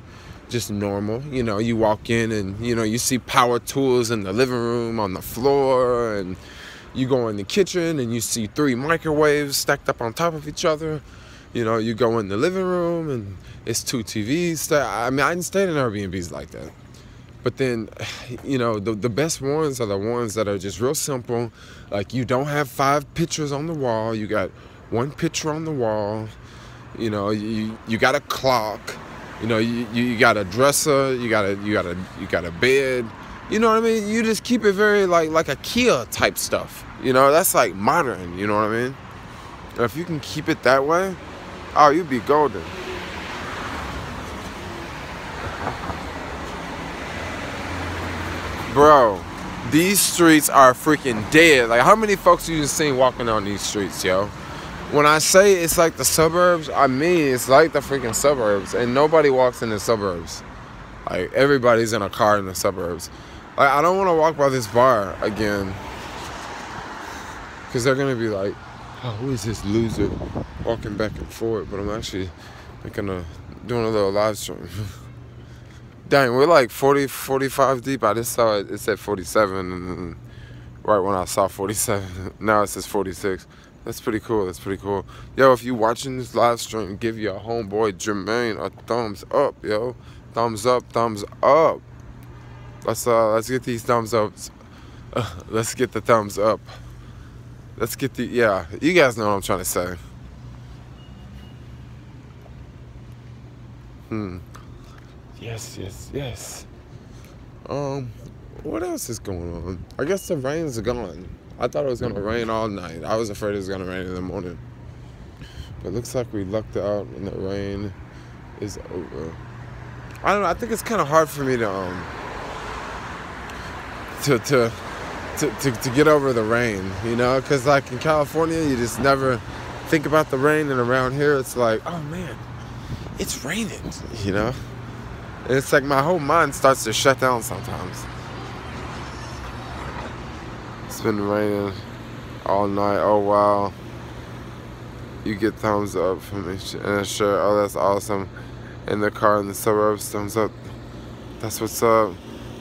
Speaker 1: just normal. You walk in and, you see power tools in the living room on the floor, and you go in the kitchen and you see 3 microwaves stacked up on top of each other. You go in the living room and it's 2 TVs. I didn't stay in Airbnbs like that. But then, the best ones are the ones that are just real simple. Like, you don't have 5 pictures on the wall. You got 1 picture on the wall. You got a clock. You got a dresser. You got a bed. You know what I mean? You just keep it very like IKEA type stuff. That's like modern. You know what I mean? And if you can keep it that way, oh, you'd be golden. Bro, these streets are freaking dead. Like, how many folks you just seen walking on these streets, yo? When I say it's like the suburbs, I mean it's like the freaking suburbs. And nobody walks in the suburbs. Like, everybody's in a car in the suburbs. Like, I don't want to walk by this bar again, because they're going to be like, oh, who is this loser walking back and forth? But I'm actually doing a little live stream. Dang, we're like 45 deep. I just saw it said 47, and right when I saw 47, now it says 46. That's pretty cool. Yo, if you watching this live stream, give your homeboy Jermaine a thumbs up, yo. Thumbs up. Let's get these thumbs ups. Let's get the thumbs up. Yeah, you guys know what I'm trying to say. Yes. What else is going on? I guess the rain's gone. I thought it was gonna rain all night. I was afraid it was gonna rain in the morning. But it looks like we lucked out and the rain is over. I don't know, I think it's kinda hard for me to get over the rain, because like in California you just never think about the rain, and around here it's like, oh man, it's raining, And it's like my whole mind starts to shut down sometimes. It's been raining all night. Oh wow. You get thumbs up from me and sure. Oh, that's awesome. In the car in the suburbs, thumbs up. That's what's up.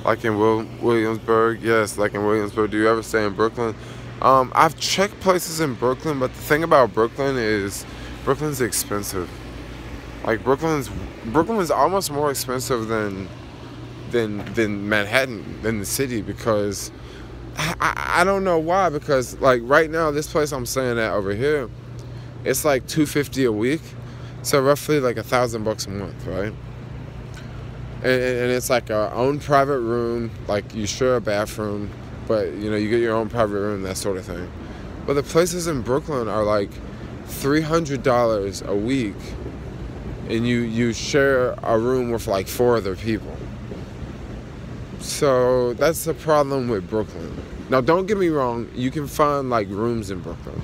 Speaker 1: Like in Williamsburg, yes, like in Williamsburg. Do you ever stay in Brooklyn? I've checked places in Brooklyn, but the thing about Brooklyn is Brooklyn's expensive. Like Brooklyn's almost more expensive than Manhattan, than the city, because I don't know why, because like right now this place I'm staying at over here, it's like $250 a week, so roughly like $1,000 a month, right? And it's like our own private room, like you share a bathroom, but you get your own private room, that sort of thing. But the places in Brooklyn are like $300 a week, and you share a room with like 4 other people. So that's the problem with Brooklyn. Now, don't get me wrong, you can find like rooms in Brooklyn.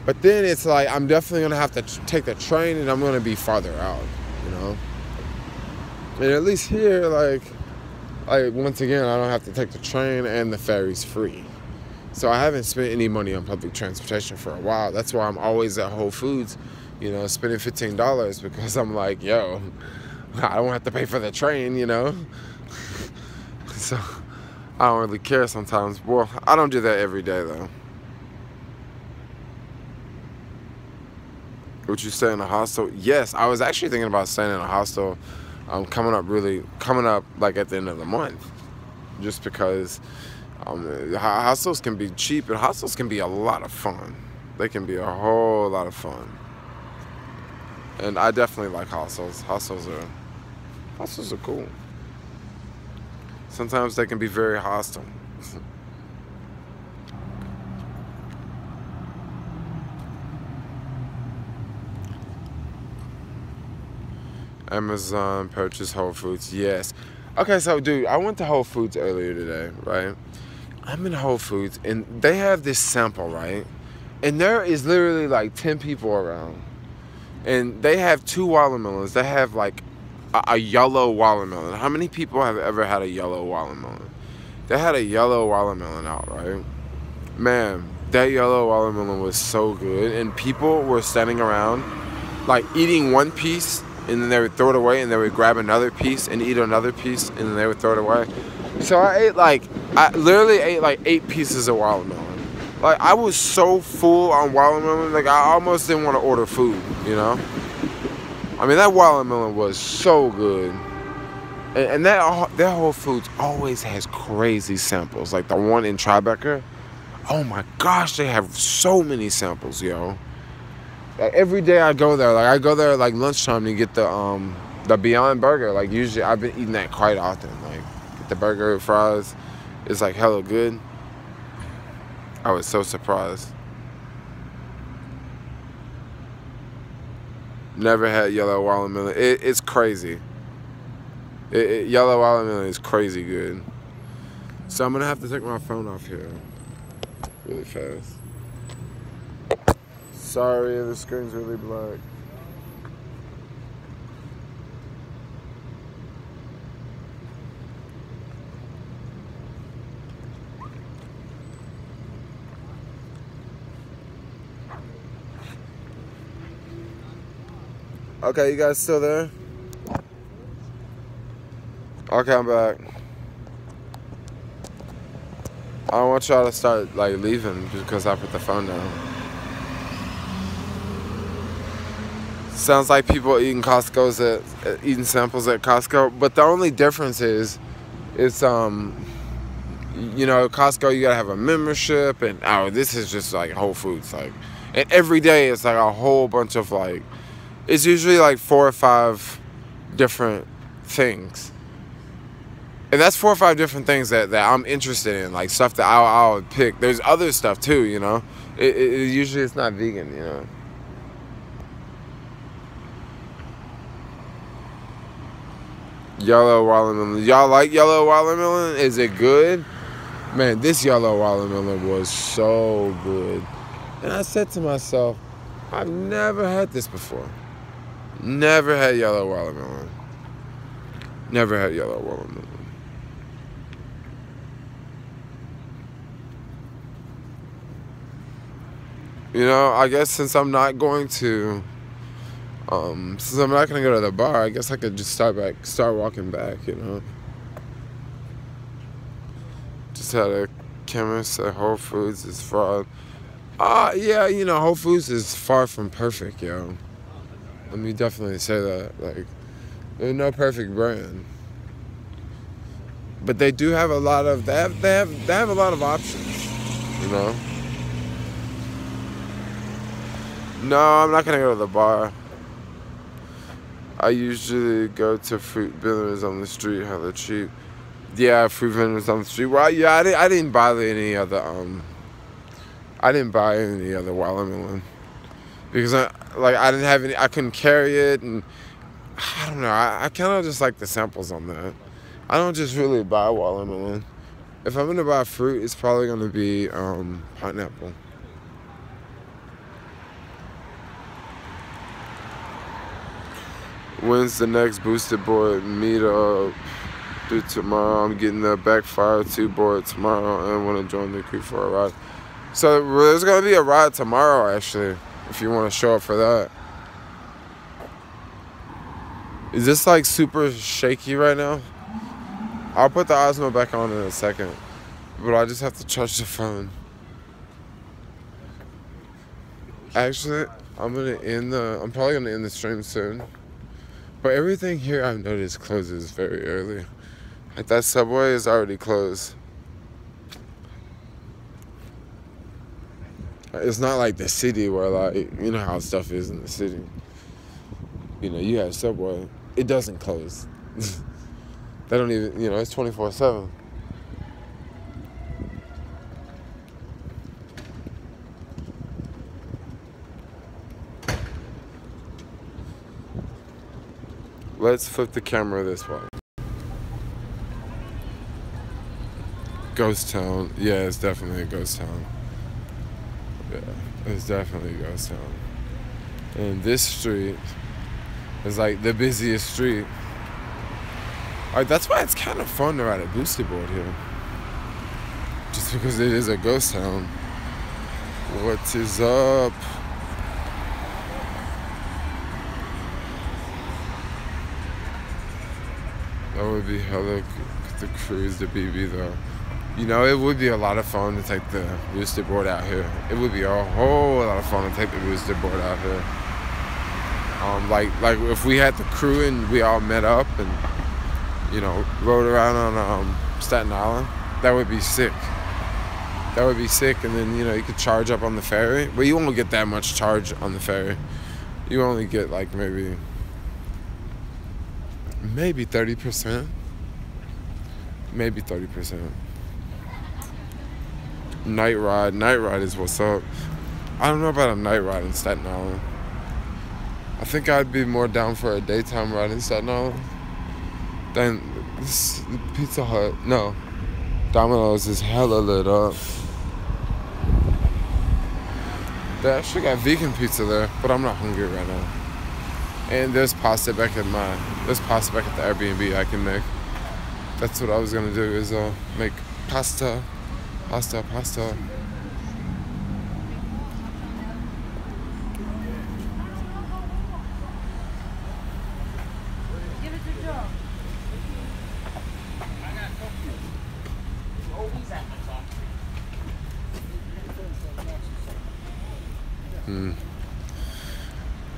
Speaker 1: But then it's like, I'm definitely going to have to take the train and I'm going to be farther out, you know? And at least here, like once again, I don't have to take the train and the ferry's free. So I haven't spent any money on public transportation for a while. That's why I'm always at Whole Foods, you know, spending $15 because I'm like, yo, I don't have to pay for the train, you know? So I don't really care sometimes. Well, I don't do that every day, though. Would you stay in a hostel? Yes, I was actually thinking about staying in a hostel coming up like at the end of the month. Just because hostels can be cheap and hostels can be a lot of fun. They can be a whole lot of fun. And I definitely like hostels. Hostels are cool. Sometimes they can be very hostile. Amazon purchase Whole Foods. Yes. Okay, so dude, I went to Whole Foods earlier today, right? I'm in Whole Foods and they have this sample, right? And there is literally like 10 people around. And they have 2 watermelons. They have like a yellow watermelon. How many people have ever had a yellow watermelon? They had a yellow watermelon out, right? Man, that yellow watermelon was so good. And people were standing around like eating one piece and then they would throw it away and they would grab another piece and eat another piece and then they would throw it away. So I literally ate like 8 pieces of watermelon. Like I was so full on watermelon, like I almost didn't want to order food, you know? I mean, that watermelon was so good. And that Whole Foods always has crazy samples. Like the one in Tribeca, oh my gosh, they have so many samples, yo. Like every day I go there, like lunchtime to get the Beyond Burger. Like usually I've been eating that quite often. Like get the burger with fries. It's like hella good. I was so surprised. Never had yellow watermelon. It's crazy. Yellow watermelon is crazy good. So I'm gonna have to take my phone off here really fast. Sorry, the screen's really black. Okay, you guys still there? Okay, I'm back. I don't want y'all to start like leaving because I put the phone down. Sounds like people eating eating samples at Costco, but the only difference is, it's you know, Costco you gotta have a membership, and this is just like Whole Foods, like, and every day it's like a whole bunch of like, it's usually like 4 or 5 different things. And that's 4 or 5 different things that I'm interested in, like stuff that I'll pick. There's other stuff too, you know. Usually it's not vegan, you know. Yellow watermelon. Y'all like yellow watermelon? Is it good? Man, this yellow watermelon was so good. And I said to myself, I've never had this before. Never had yellow watermelon. Never had yellow watermelon. You know, I guess since I'm not going to go to the bar, I guess I could just start walking back, you know. Just had a chemist say Whole Foods is fraud. Yeah, you know, Whole Foods is far from perfect, yo. Let me definitely say that. Like, there's no perfect brand. But they do have a lot of, they have a lot of options, you know. No, I'm not gonna go to the bar. I usually go to fruit vendors on the street, hella cheap. Yeah, fruit vendors on the street. Well, yeah, I didn't buy any other watermelon because I didn't have any. I couldn't carry it, and I don't know. I kind of just like the samples on that. I don't just really buy watermelon. If I'm gonna buy fruit, it's probably gonna be pineapple. When's the next Boosted Board meetup? Do tomorrow. I'm getting the Backfire 2 board tomorrow and want to join the crew for a ride. So there's gonna be a ride tomorrow, actually, if you want to show up for that. Is this like super shaky right now? I'll put the Osmo back on in a second, but I just have to charge the phone. Actually, I'm probably gonna end the stream soon. But everything here I've noticed closes very early. Like that Subway is already closed. It's not like the city where, like, you know how stuff is in the city. You know, you have Subway. It doesn't close. They don't even, you know, it's 24/7. Let's flip the camera this way. Ghost town. Yeah, it's definitely a ghost town. Yeah, it's definitely a ghost town. And this street is like the busiest street. Like, that's why it's kind of fun to ride a boosted board here. Just because it is a ghost town. What is up? That would be hella the cruise to BB though. You know, it would be a lot of fun to take the boosted board out here. It would be a whole lot of fun to take the boosted board out here. Like if we had the crew and we all met up and, you know, rode around on Staten Island, that would be sick. That would be sick. And then, you know, you could charge up on the ferry, but you won't get that much charge on the ferry. You only get like maybe 30%. Maybe 30%. Night ride is what's up. I don't know about a night ride in Staten Island. I think I'd be more down for a daytime ride in Staten Island than this Pizza Hut. No, Domino's is hella lit up. They actually got vegan pizza there, but I'm not hungry right now. And there's pasta back at the Airbnb I can make. That's what I was gonna do, is make pasta.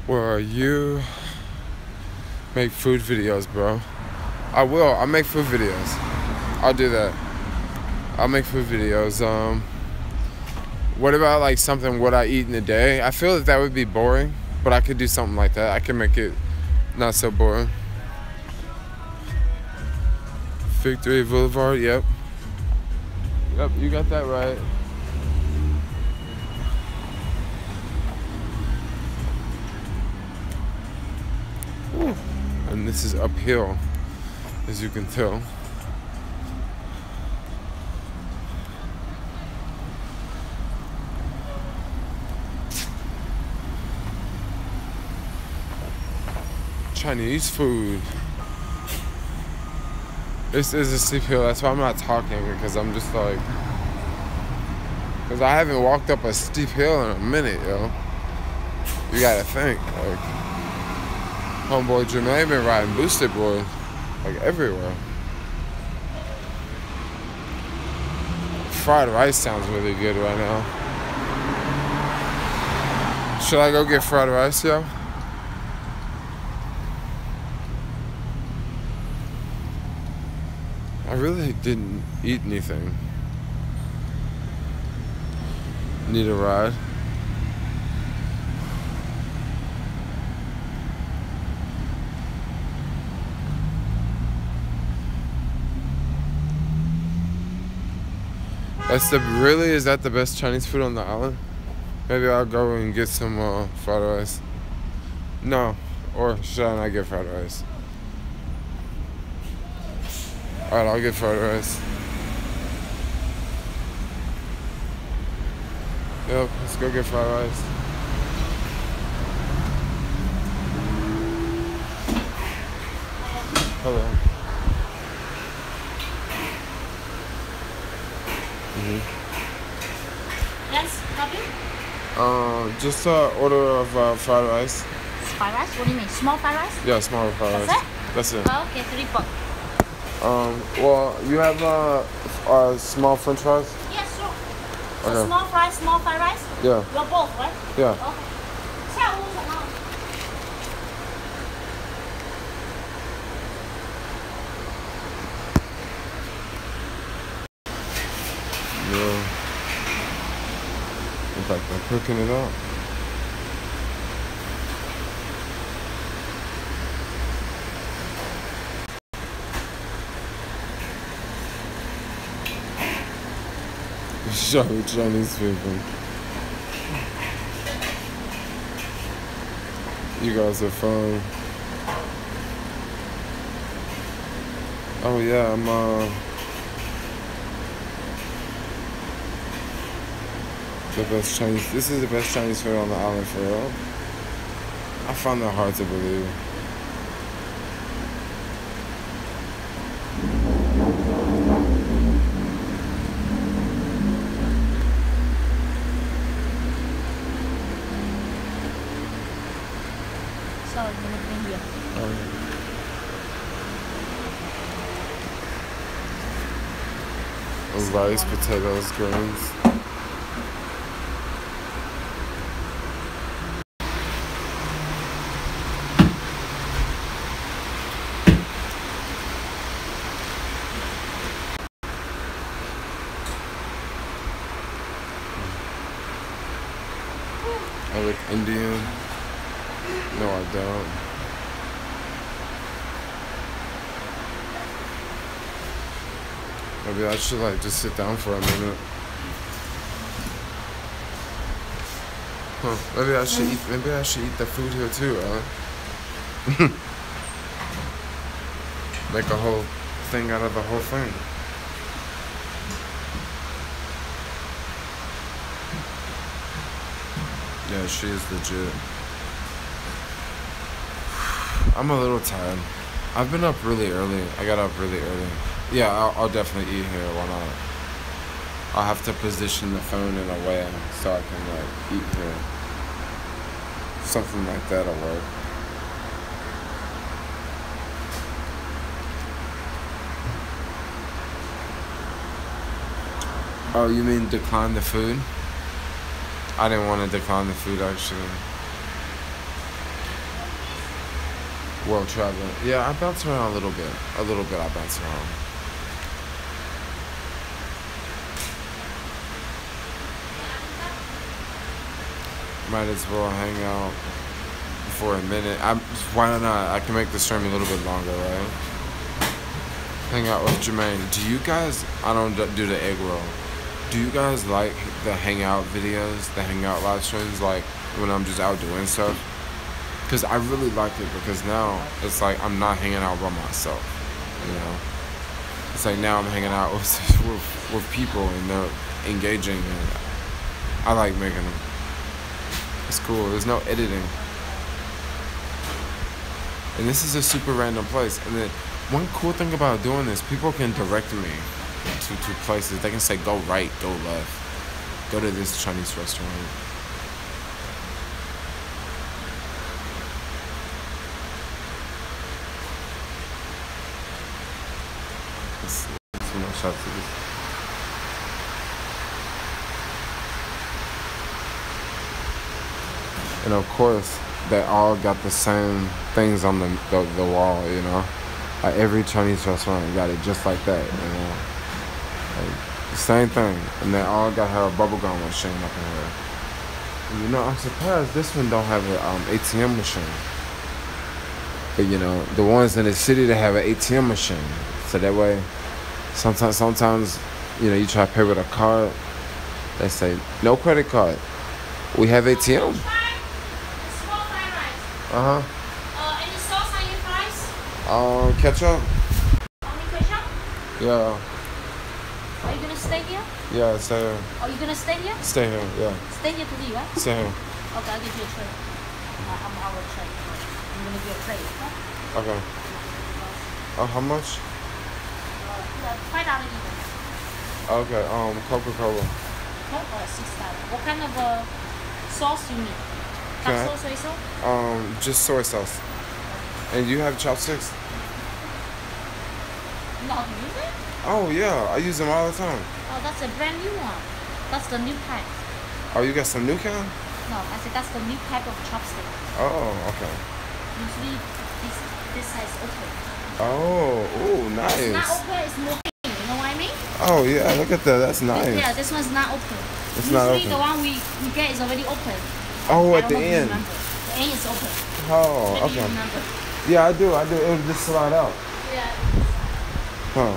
Speaker 1: Where are you? Make food videos, bro. I will. I'll make food videos. I'll do that. I'll make food videos. What about like something what I eat in a day? I feel that would be boring, but I could do something like that. I can make it not so boring. Victory Boulevard, yep. Yep, you got that right. Whew. And this is uphill, as you can tell. Chinese food. This is a steep hill, that's why I'm not talking, because I'm just like, because I haven't walked up a steep hill in a minute, yo. You gotta think, like, homeboy Jermaine been riding boosted board, like, everywhere. Fried rice sounds really good right now. Should I go get fried rice, yo? I really didn't eat anything. Need a ride? Is that the best Chinese food on the island? Maybe I'll go and get some fried rice. No, or should I not get fried rice? Alright, I'll get fried rice. Yep, let's go get fried rice. Hello.
Speaker 2: Yes, copy?
Speaker 1: Just order of fried rice.
Speaker 2: Fried rice? What do you mean? Small fried rice?
Speaker 1: Yeah, small fried rice.
Speaker 2: That's it?
Speaker 1: That's it.
Speaker 2: Oh, okay, 3 bucks.
Speaker 1: Well, you have small French fries?
Speaker 2: Yes, sure. So
Speaker 1: Okay.
Speaker 2: small fried rice?
Speaker 1: Yeah.
Speaker 2: You're both, right?
Speaker 1: Yeah.
Speaker 2: Okay. 下午什么?
Speaker 1: Yeah. In fact, I'm cooking it up. Show Chinese people. You guys are fun. Oh yeah, the best Chinese. This is the best Chinese food on the island for real. I find that hard to believe.
Speaker 2: So, you're going to bring here.
Speaker 1: Rice, potatoes, grains. I look Indian. No, I don't. Maybe I should just sit down for a minute. Huh. Maybe I should eat the food here too, huh? Make a whole thing out of the whole thing. Yeah, she is legit. I'm a little tired. I've been up really early. I got up really early. Yeah, I'll definitely eat here. Why not? I'll have to position the phone in a way so I can eat here. Something like that'll work. Oh, you mean decline the food? I didn't want to decline the food actually. World traveling. Yeah, I bounce around a little bit. I bounce around. Might as well hang out for a minute. Why not? I can make the stream a little bit longer, right? Hang out with Jermaine. Do you guys, I don't do the egg roll. Do you guys like the hangout videos, the hangout live streams, like when I'm just out doing stuff? Because I really like it because now it's like I'm not hanging out by myself, you know? It's like now I'm hanging out with people and they're engaging and I like making them. It's cool. There's no editing. And this is a super random place. And then one cool thing about doing this, people can direct me to places. They can say, go right, go left. Go to this Chinese restaurant. Let's see my shots of this. And of course, they all got the same things on the wall, you know? Like every Chinese restaurant got it just like that, you know? Like, the same thing. And they all got her bubblegum machine up in here. And, you know, I'm surprised this one don't have an ATM machine. But, you know, the ones in the city, they have an ATM machine. So that way, sometimes, you know, you try to pay with a card, they say, no credit card. We have ATM.
Speaker 2: Any sauce on your fries?
Speaker 1: Ketchup?
Speaker 2: Only ketchup?
Speaker 1: Yeah.
Speaker 2: Are you gonna stay here?
Speaker 1: Yeah, stay here.
Speaker 2: Are you gonna stay here?
Speaker 1: Stay here, yeah.
Speaker 2: Stay here today, right?
Speaker 1: Stay here.
Speaker 2: Okay, I'll give you a tray. I'm our tray. I'm gonna give you a tray, okay?
Speaker 1: Okay. How much?
Speaker 2: $5 even.
Speaker 1: Okay, Coca-Cola.
Speaker 2: Coke or $6. What kind of sauce you need?
Speaker 1: Can I-
Speaker 2: Hot sauce, soy sauce?
Speaker 1: Just soy sauce. And you have chopsticks?
Speaker 2: You know how to use it?
Speaker 1: Oh, yeah. I use them all the time.
Speaker 2: Oh, that's a brand new one. That's the new type.
Speaker 1: Oh, you got some new kind?
Speaker 2: No, I said that's the new type of chopstick.
Speaker 1: Oh, okay.
Speaker 2: Usually this size open.
Speaker 1: Oh, ooh, nice.
Speaker 2: It's not open, it's more thin, you know what I mean?
Speaker 1: Oh, yeah, look at that. That's nice.
Speaker 2: Yeah, this one's not open.
Speaker 1: It's
Speaker 2: Usually
Speaker 1: not open.
Speaker 2: the one we get is already open.
Speaker 1: Oh,
Speaker 2: I
Speaker 1: at
Speaker 2: don't
Speaker 1: the
Speaker 2: know if you
Speaker 1: end.
Speaker 2: remember. The end is open.
Speaker 1: Oh,
Speaker 2: Maybe you
Speaker 1: okay.
Speaker 2: remember.
Speaker 1: Yeah, I do. It would just slide out.
Speaker 2: Yeah.
Speaker 1: Huh.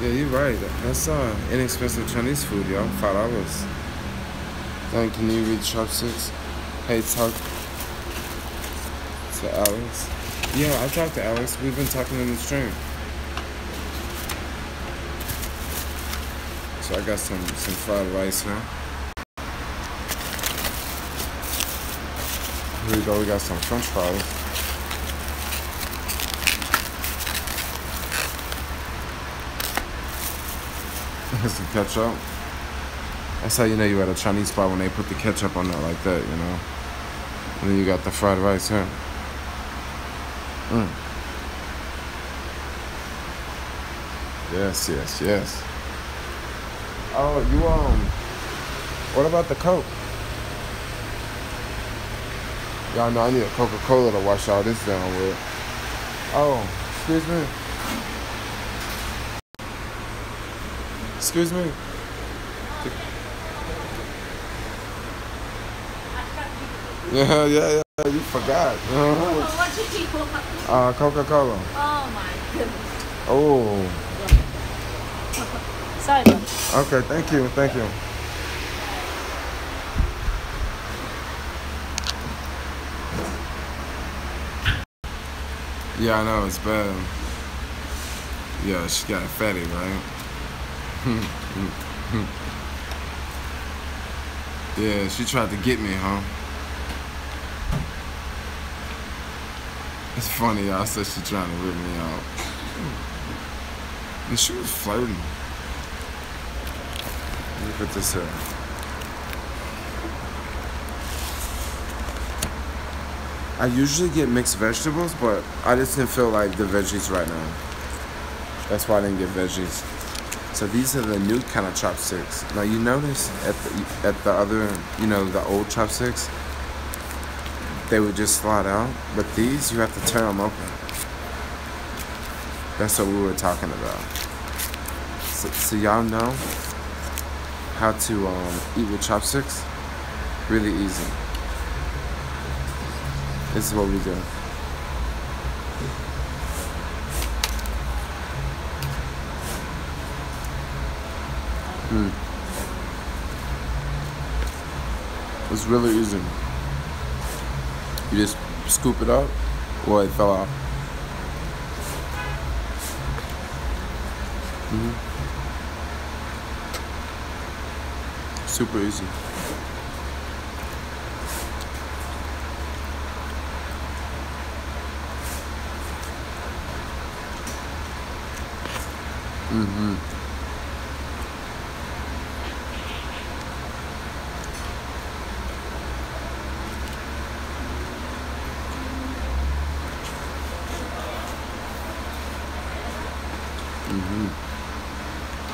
Speaker 1: Yeah, you're right. That's inexpensive Chinese food, y'all. $5. Then can you read chopsticks? Hey, talk to Alex. Yeah, I talked to Alex. We've been talking in the stream. So I got some fried rice now. Here we go. We got some French fries. Some ketchup. That's how you know you're at a Chinese spot, when they put the ketchup on there like that, you know. And then you got the fried rice here. Yes, yes, yes. Oh, you what about the Coke? Y'all know I need a Coca-Cola to wash all this down with. Oh, excuse me. Excuse me. Yeah, you forgot.
Speaker 2: What did you want?
Speaker 1: Coca-Cola.
Speaker 2: Oh my goodness.
Speaker 1: Oh.
Speaker 2: Sorry, bro.
Speaker 1: Okay, thank you. Yeah, I know, it's bad. Yeah, she got a fatty, right? Yeah, she tried to get me, huh? It's funny, y'all said she trying to rip me out. And she was flirting. Let me put this here. I usually get mixed vegetables, but I just didn't feel like the veggies right now. That's why I didn't get veggies. So these are the new kind of chopsticks. Now you notice at the other, the old chopsticks, they would just slide out. But these, you have to tear them open. That's what we were talking about. So y'all know how to eat with chopsticks? Really easy. This is what we do. It's really easy. You just scoop it up. Well, it fell off. Super easy.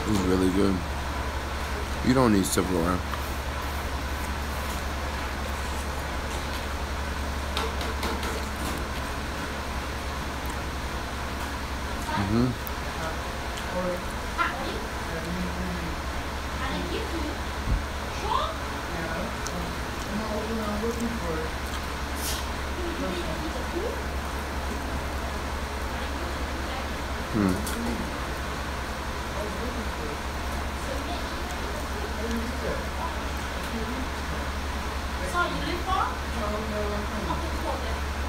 Speaker 1: It's really good. You don't need silverware.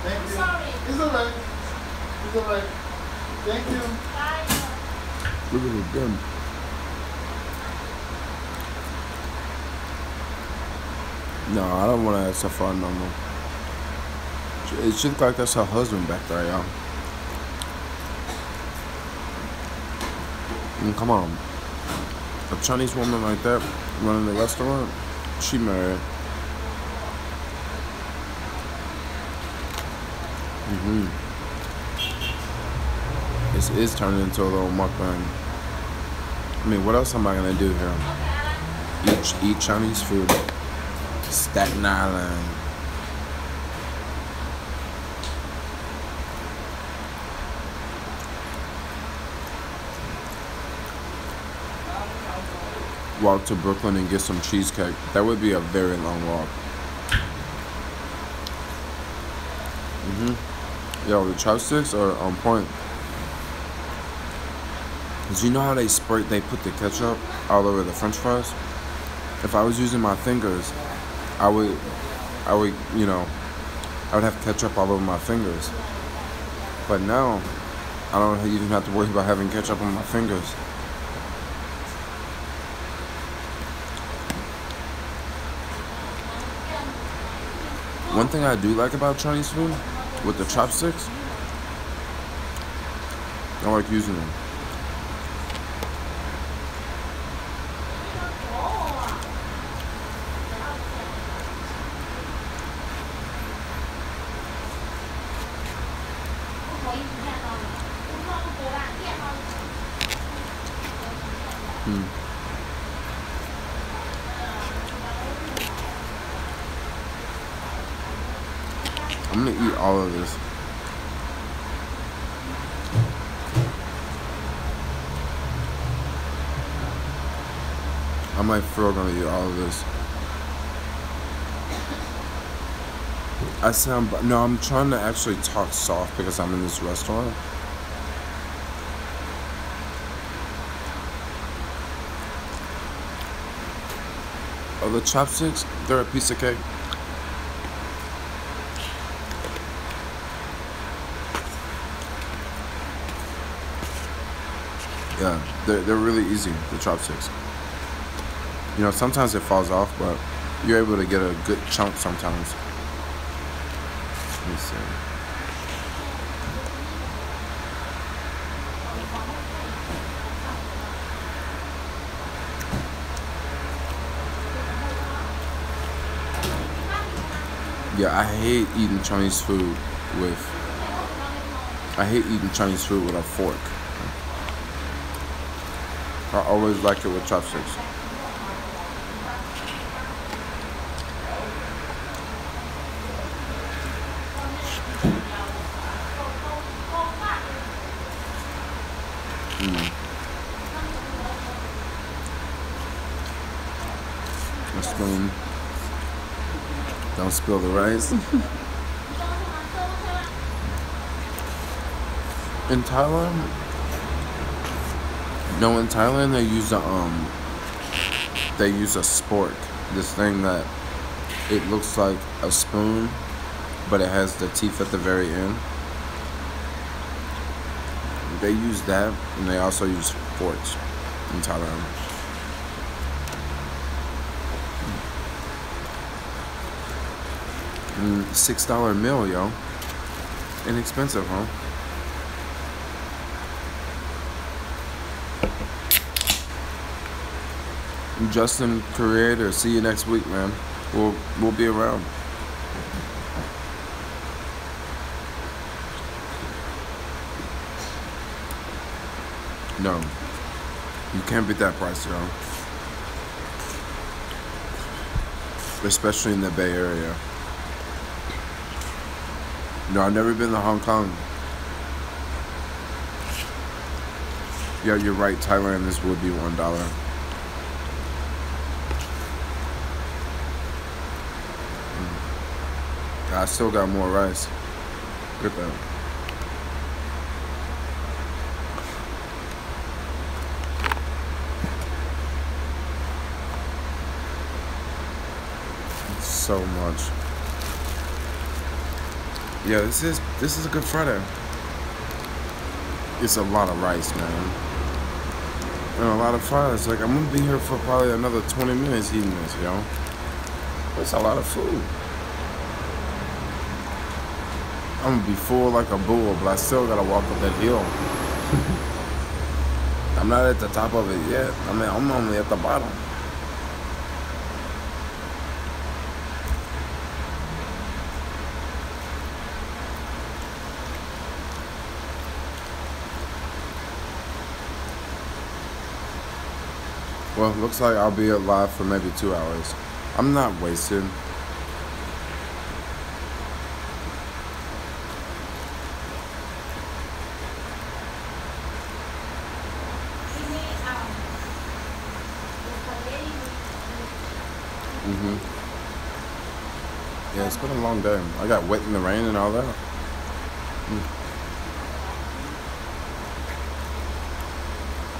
Speaker 3: Thank
Speaker 2: I'm
Speaker 3: you.
Speaker 2: sorry.
Speaker 3: It's alright. It's alright. Thank you.
Speaker 2: Bye.
Speaker 1: Look at them. No, I don't want to ask her for a number. It should look like that's her husband back there, y'all. Come on. A Chinese woman like that running the restaurant, she married. This is turning into a little mukbang. I mean, what else am I gonna do here? Eat Chinese food. Staten Island. Walk to Brooklyn and get some cheesecake. That would be a very long walk. Yo, the chopsticks are on point. Cause you know how they put the ketchup all over the French fries? If I was using my fingers, I would, you know, I would have ketchup all over my fingers. But now, I don't even have to worry about having ketchup on my fingers. One thing I do like about Chinese food, with the chopsticks, I like using them. I'm gonna eat all of this. I might for real gonna eat all of this. No, I'm trying to actually talk soft because I'm in this restaurant. Oh, the chopsticks, they're a piece of cake. Yeah, they're really easy, the chopsticks. You know, sometimes it falls off, but you're able to get a good chunk sometimes. Let me see. Yeah, I hate eating Chinese food with a fork. I always like it with chopsticks. A spoon. Don't spill the rice. In Thailand, no, in Thailand they use a spork. This thing that it looks like a spoon, but it has the teeth at the very end. They use that, and they also use forks in Thailand. $6 meal, yo. Inexpensive, huh? Justin Creator, see you next week, man. We'll be around. No, you can't beat that price, yo. Especially in the Bay Area. No, I've never been to Hong Kong. Yeah, you're right. Thailand, this would be $1. I still got more rice. Look at that. It's so much. Yeah, this is a good Friday. It's a lot of rice, man. And a lot of fries. Like, I'm gonna be here for probably another 20 minutes eating this, yo. It's a lot of food. I'm gonna be full like a bull, but I still gotta walk up that hill. I'm not at the top of it yet. I mean, I'm only at the bottom. Well, looks like I'll be alive for maybe 2 hours. I'm not wasted. Yeah, it's been a long day. I got wet in the rain and all that.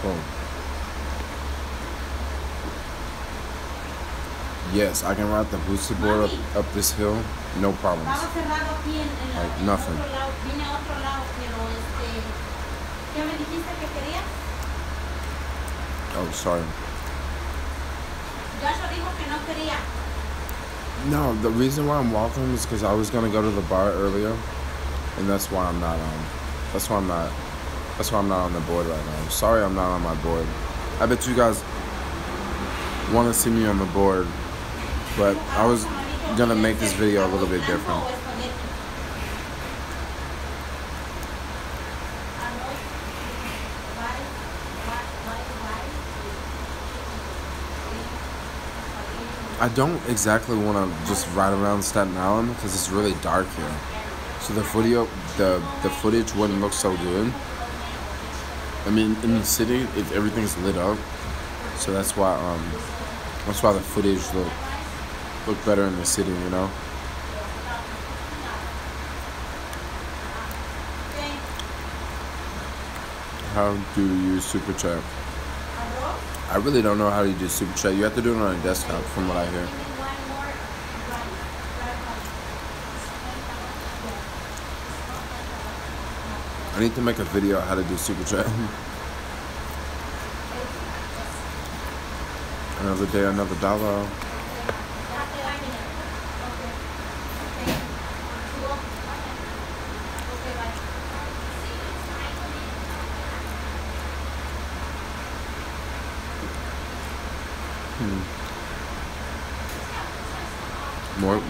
Speaker 1: Oh. Yes, I can ride the booster board up this hill, no problems. Like nothing. Oh, sorry. No, the reason why I'm walking is because I was gonna go to the bar earlier, and that's why I'm not on. That's why I'm not on the board right now. I'm sorry, I'm not on my board. I bet you guys want to see me on the board, but I was gonna make this video a little bit different. I don't exactly want to just ride around Staten Island because it's really dark here. So the footage wouldn't look so good. I mean, in the city, everything's lit up, so that's why the footage look better in the city, you know. How do you use Super Chat? I really don't know how to do Super Chat. You have to do it on a desktop, from what I hear. I need to make a video on how to do Super Chat. Another day, another dollar.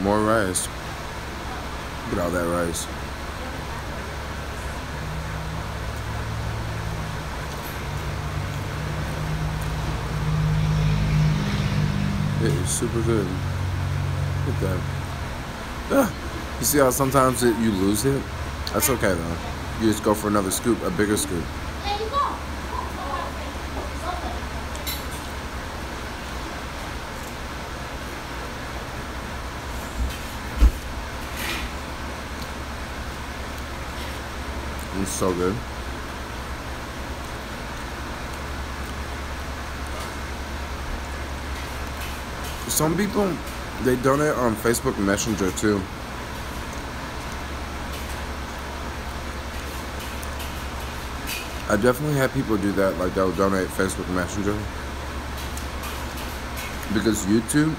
Speaker 1: More rice. Look at all that rice. It is super good. Look at that. Ah, you see how sometimes you lose it? That's okay though. You just go for another scoop, a bigger scoop. It's so good. Some people, they donate on Facebook Messenger too. I definitely had people do that, like they'll donate Facebook Messenger. Because YouTube,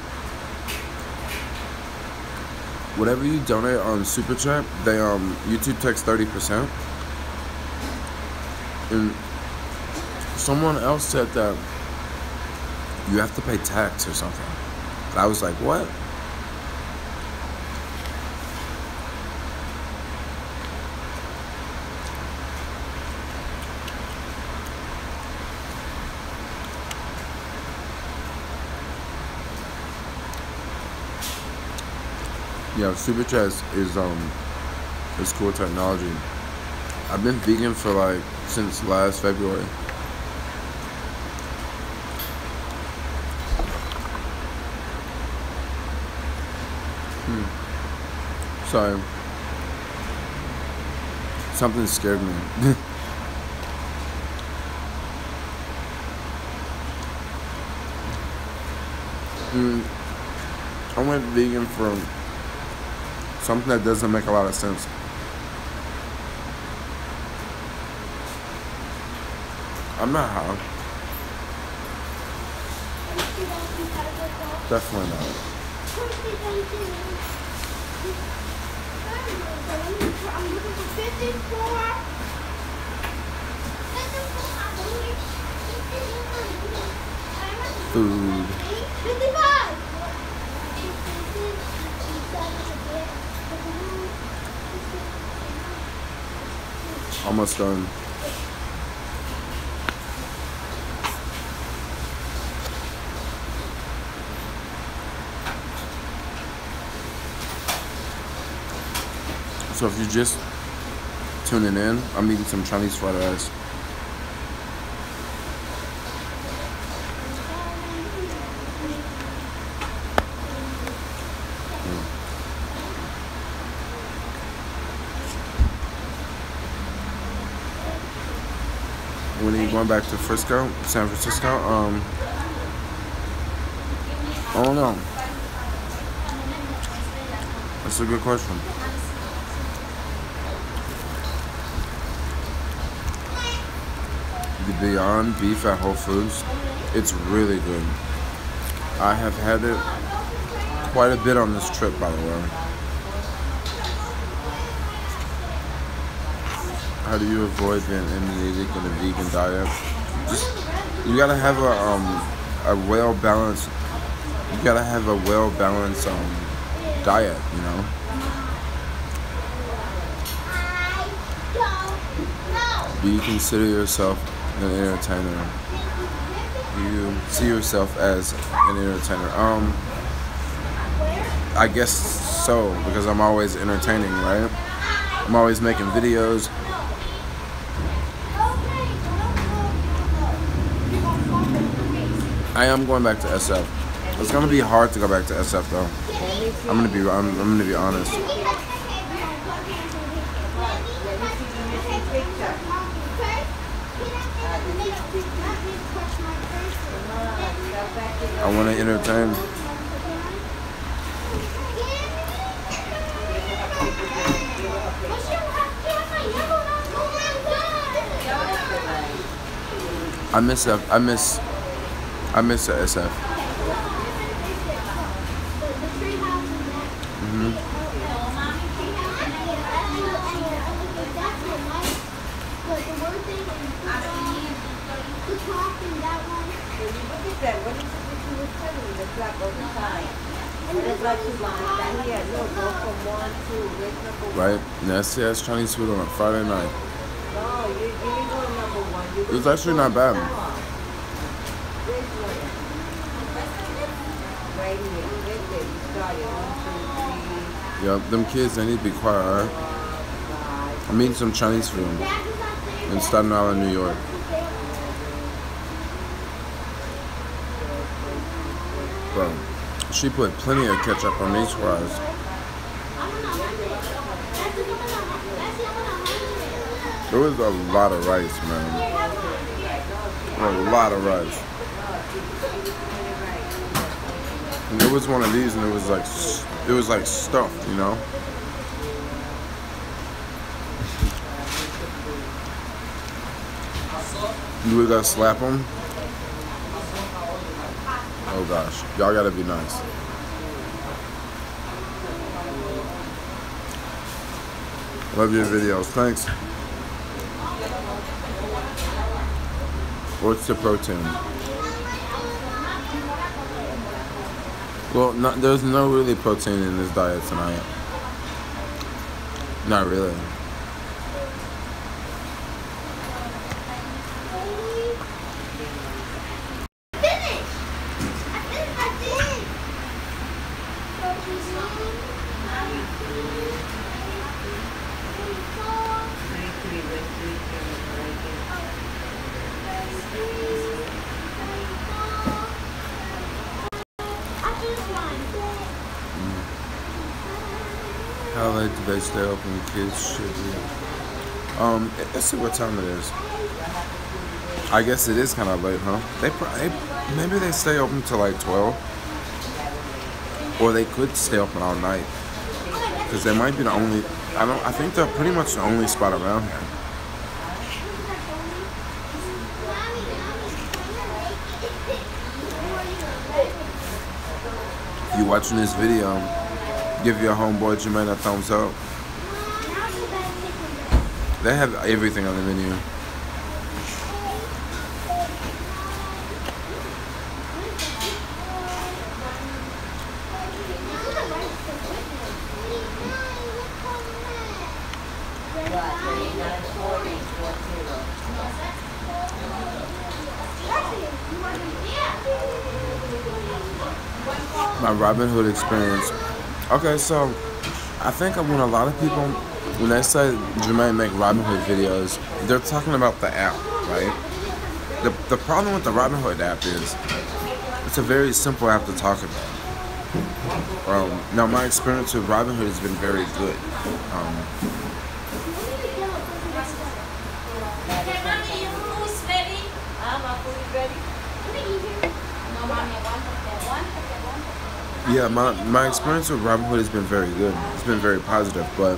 Speaker 1: whatever you donate on Super Chat, they YouTube takes 30%. And someone else said that you have to pay tax or something. And I was like, what? Yeah, Super Chat is cool technology. I've been vegan for like since last February. Sorry. Something scared me. I went vegan for something that doesn't make a lot of sense. I'm not high. Definitely not.
Speaker 2: I'm looking for 54.
Speaker 1: Food.
Speaker 2: 55.
Speaker 1: Almost done. So if you're just tuning in, I'm eating some Chinese fried rice. When are you going back to Frisco, San Francisco? I don't know. That's a good question. The Beyond Beef at Whole Foods, it's really good. I have had it quite a bit on this trip, by the way. How do you avoid being anemic in a vegan diet? Just, you gotta have a well-balanced, diet, you know? Do you consider yourself an entertainer? Do you see yourself as an entertainer? I guess so, because I'm always entertaining, right? I'm always making videos. I am going back to SF. It's gonna be hard to go back to SF though. I'm gonna be honest. I want to entertain. I miss the SF. Right? That's Chinese food on a Friday night. It was actually not bad. Yeah, them kids, they need to be quiet, alright? I'm eating some Chinese food in Staten Island, New York. Bro, she put plenty of ketchup on these fries. There was a lot of rice, man. A lot of rice. And there was one of these, and it was like stuffed, you know. Do we gotta slap them? Oh gosh, y'all gotta be nice. Love your videos, thanks. What's the protein? Well, there's no really protein in this diet tonight. Not really. How late do they stay open? Kids should be. Let's see what time it is. I guess it is kind of late, huh? Maybe they stay open till like 12, or they could stay open all night, because they might be the only. I think they're pretty much the only spot around here. If you're watching this video, give your homeboy Jermaine a thumbs up. They have everything on the menu. My Robin Hood experience. Okay, so I think when a lot of people, when they say Jermaine make Robin Hood videos, they're talking about the app, right? The problem with the Robin Hood app is it's a very simple app to talk about. Now my experience with Robin Hood has been very good. Yeah, my experience with Robinhood has been very good. It's been very positive, but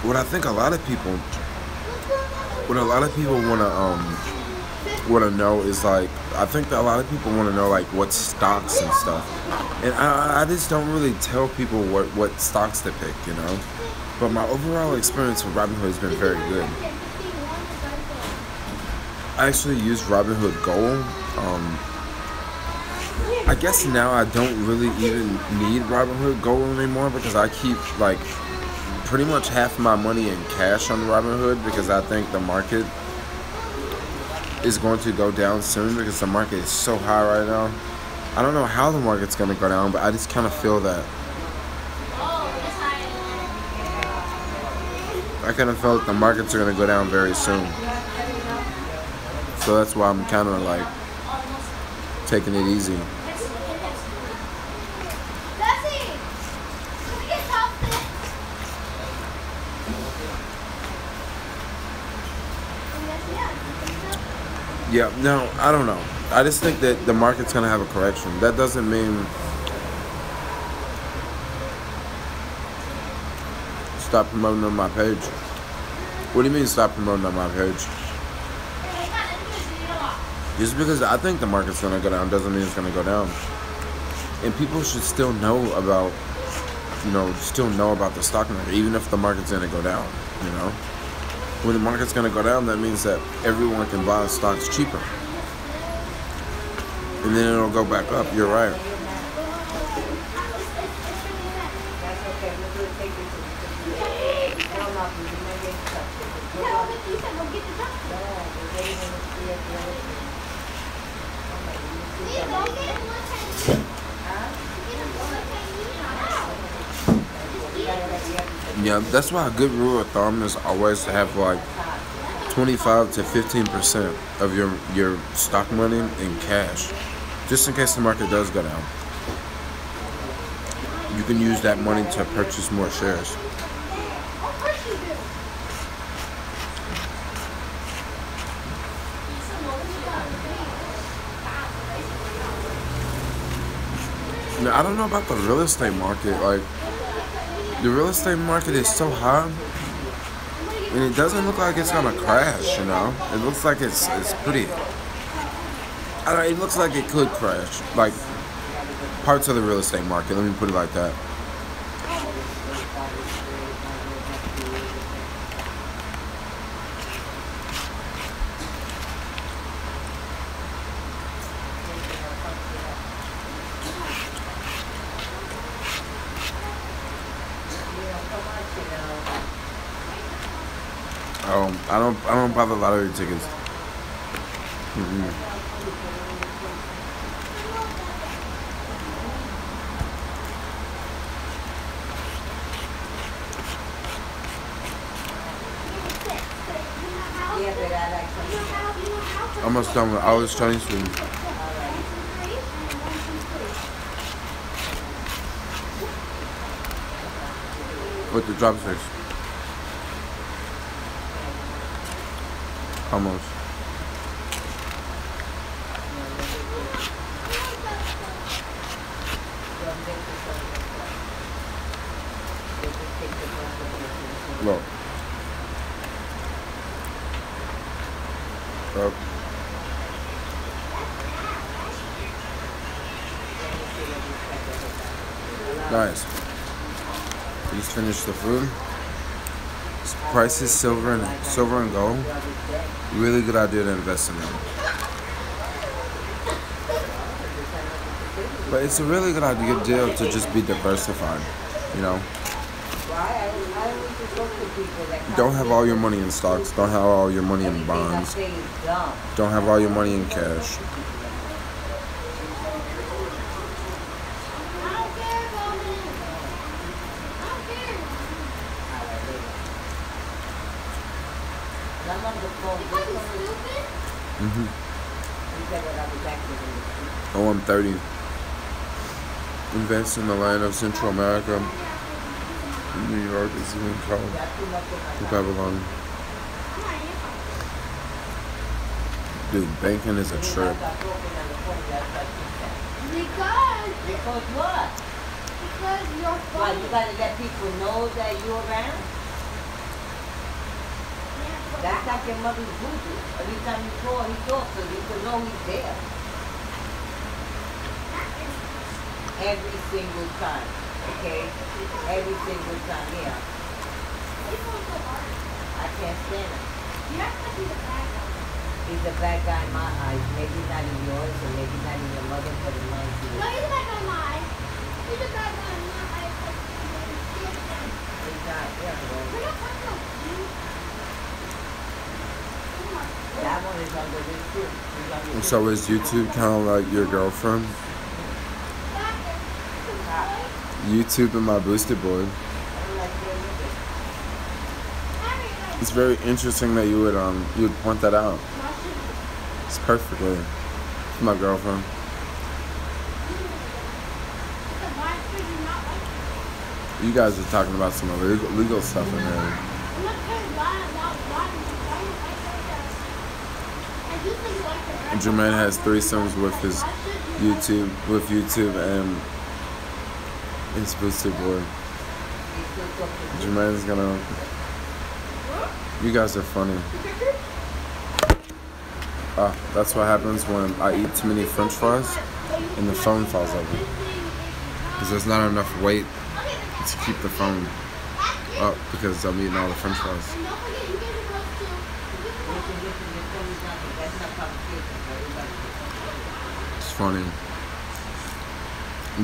Speaker 1: what I think a lot of people wanna know is like, I think that a lot of people want to know like what stocks and stuff, and I just don't really tell people what stocks to pick, you know. But my overall experience with Robinhood has been very good. I actually use Robinhood Gold. I guess now I don't really even need Robinhood Gold anymore because I keep like pretty much half my money in cash on Robinhood because I think the market is going to go down soon because the market is so high right now. I don't know how the market's going to go down, but I just kind of feel that. I kind of feel that the markets are going to go down very soon. So that's why I'm kind of like taking it easy. Yeah, no, I don't know. I just think that the market's going to have a correction. That doesn't mean stop promoting on my page. What do you mean stop promoting on my page? Just because I think the market's going to go down doesn't mean it's going to go down. And people should still know about, the stock market, even if the market's going to go down, you know? When the market's going to go down, that means that everyone can buy stocks cheaper. And then it'll go back up. You're right. Yeah, that's why a good rule of thumb is always to have like 25 to 15% of your stock money in cash, just in case the market does go down. You can use that money to purchase more shares. Now, I don't know about the real estate market. Like, the real estate market is so high, and it doesn't look like it's gonna crash, you know? It looks like it's pretty... it looks like it could crash. Like, parts of the real estate market, let me put it like that. I don't buy the lottery tickets. Almost done with all this Chinese food. With the chopsticks. Almost. Look. Oh, nice. Just finished the food. Prices silver and gold. Really good idea to invest in them. But it's a really good idea deal to just be diversified. You know. Don't have all your money in stocks. Don't have all your money in bonds. Don't have all your money in cash. Oh, I'm 30. Invest in the land of Central America. New York is even called Babylon. Dude, banking is a trip.
Speaker 2: Because what? Because you're funny. Why, you gotta let people know that you're around? That's like your mother's voodoo. Every time you call, he talks, so you can know he's there. Every single time, okay? Every single time, yeah. I can't stand him. You have to be the bad guy. He's a bad guy in my eyes. Maybe not in yours, or maybe not in your mother, but in mine too. No, he's a bad guy in my eyes. He's a bad guy in my eyes. He's not, yeah, well. We're not talking about you. That one is under this too.
Speaker 1: So is YouTube kind of like your girlfriend? YouTube and my boosted board. It's very interesting that you would point that out. It's perfectly for my girlfriend. You guys are talking about some legal stuff in there. Jermaine has threesomes with his YouTube and his boosted board. Jermaine's gonna. You guys are funny. That's what happens when I eat too many French fries and the phone falls over. Because there's not enough weight to keep the phone up because I'm eating all the French fries. It's funny.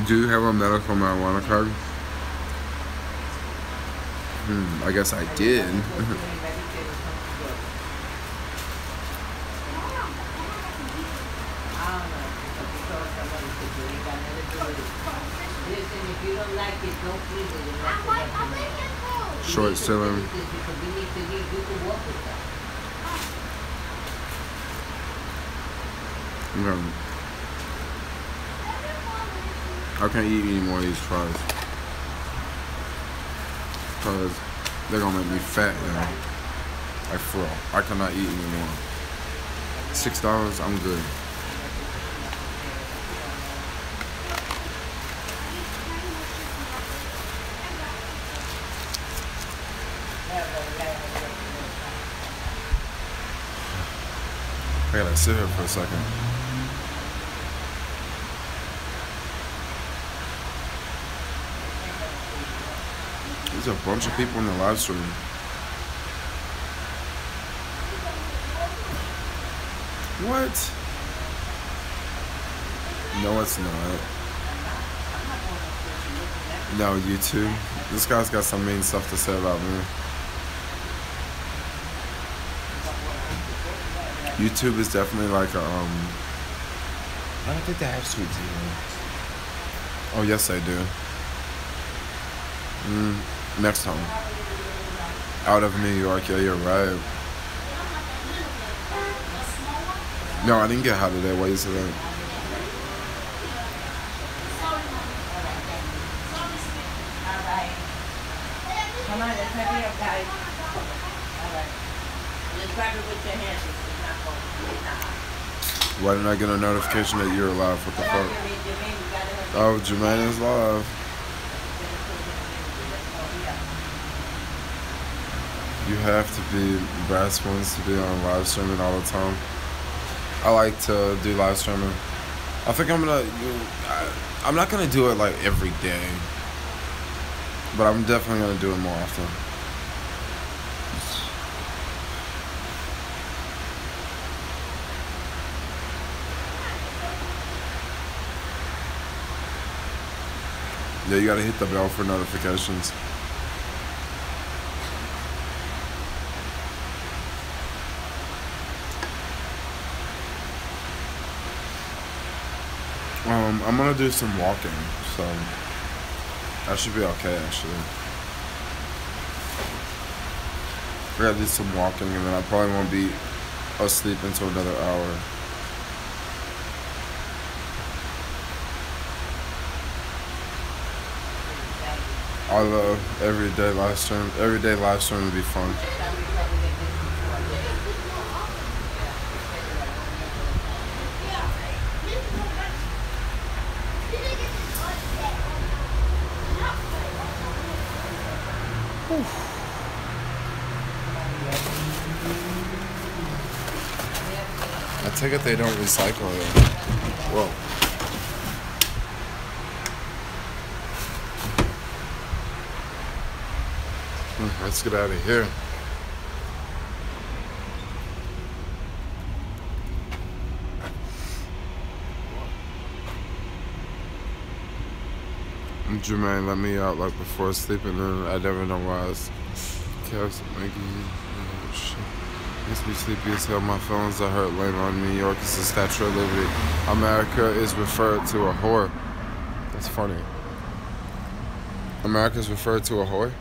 Speaker 1: Do you have a medical marijuana card? I guess I did. Short selling. I can't eat any more of these fries because they're gonna make me fat, you know. Like for real, I cannot eat anymore. $6, I'm good. I gotta sit here for a second. There's a bunch of people in the live stream. What? No, it's not. No, YouTube. This guy's got some mean stuff to say about me. YouTube is definitely like a, I don't think they have sweet tea. Oh, yes, they do. Next time. Out of New York, yeah, you're right. No, I didn't get hot today. Why you say that?
Speaker 2: Come on, let's hurry up, guys. All right. Just grab it with your hands. It's not cold. It's not hot.
Speaker 1: Why didn't I get a notification that you're live? What the fuck? Oh, Jermaine is live. You have to be brass ones to be on live streaming all the time. I like to do live streaming. I think I'm gonna I'm not gonna do it like every day, but I'm definitely gonna do it more often. Yeah, you gotta hit the bell for notifications. I'm gonna do some walking, so that should be okay actually. I gotta do some walking and then I probably won't be asleep until another hour. I love everyday live stream. Everyday live stream would be fun. I take it they don't recycle it. Whoa. Let's get out of here. Jermaine let me out like before sleeping and I never know why I was making shit. Makes me sleepy as hell. My feelings are hurt. Lame on New York is the Statue of Liberty. America is referred to a whore. That's funny. America is referred to a whore?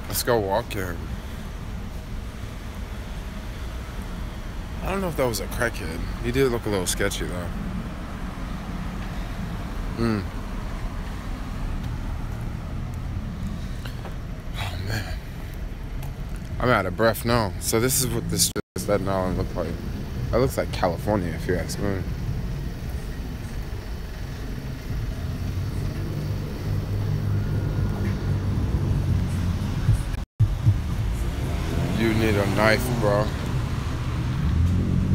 Speaker 1: Let's go walking. I don't know if that was a crackhead. He did look a little sketchy though. Oh man. I'm out of breath now. So this is what this Staten Island looks like. That looks like California if you ask me. You need a knife, bro.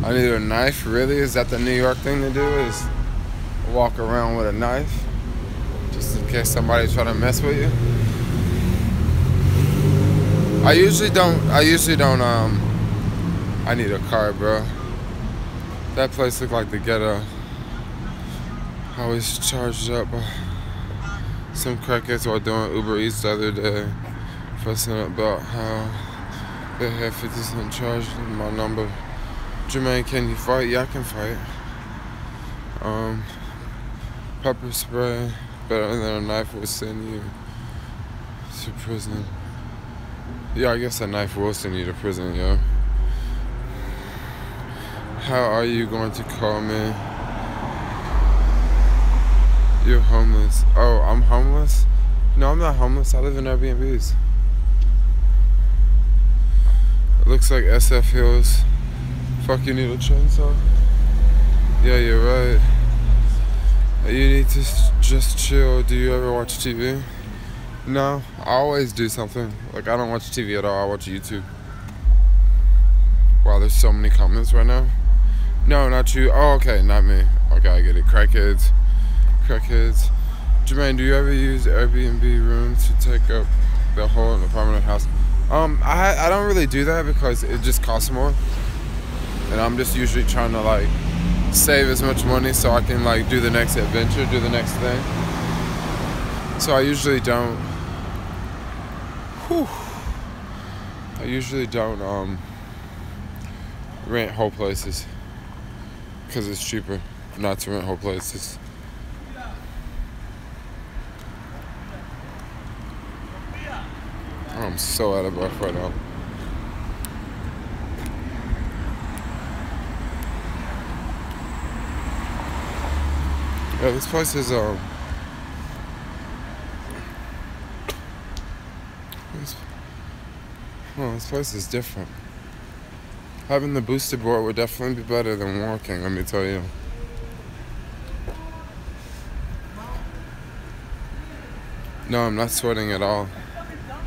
Speaker 1: I need a knife? Really? Is that the New York thing to do? Is walk around with a knife? Just in case somebody's trying to mess with you? I usually don't, I need a car, bro. That place looked like the ghetto. I was charged up by some crackheads while doing UberEats the other day, fussing about how they had 50 cent charge in my number. Jermaine, can you fight? Yeah, I can fight. Pepper spray, better than a knife will send you to prison. Yeah, I guess a knife will send you to prison, yo. How are you going to call me? You're homeless. Oh, I'm homeless? No, I'm not homeless. I live in Airbnbs. It looks like SF Hills. Fuck, you need a chainsaw? Yeah, you're right. You need to just chill. Do you ever watch TV? No, I always do something. Like, I don't watch TV at all. I watch YouTube. Wow, there's so many comments right now. No, not you. Oh, okay, not me. Okay, I get it. Crackheads. Crackheads. Jermaine, do you ever use Airbnb rooms to take up the whole apartment or house? I don't really do that because it just costs more. And I'm just usually trying to, like, save as much money so I can, like, do the next adventure, do the next thing. So I usually don't. I usually don't rent whole places because it's cheaper not to rent whole places. I'm so out of breath right now. Yeah, this place is this place is different. Having the booster board would definitely be better than walking, let me tell you. No, I'm not sweating at all.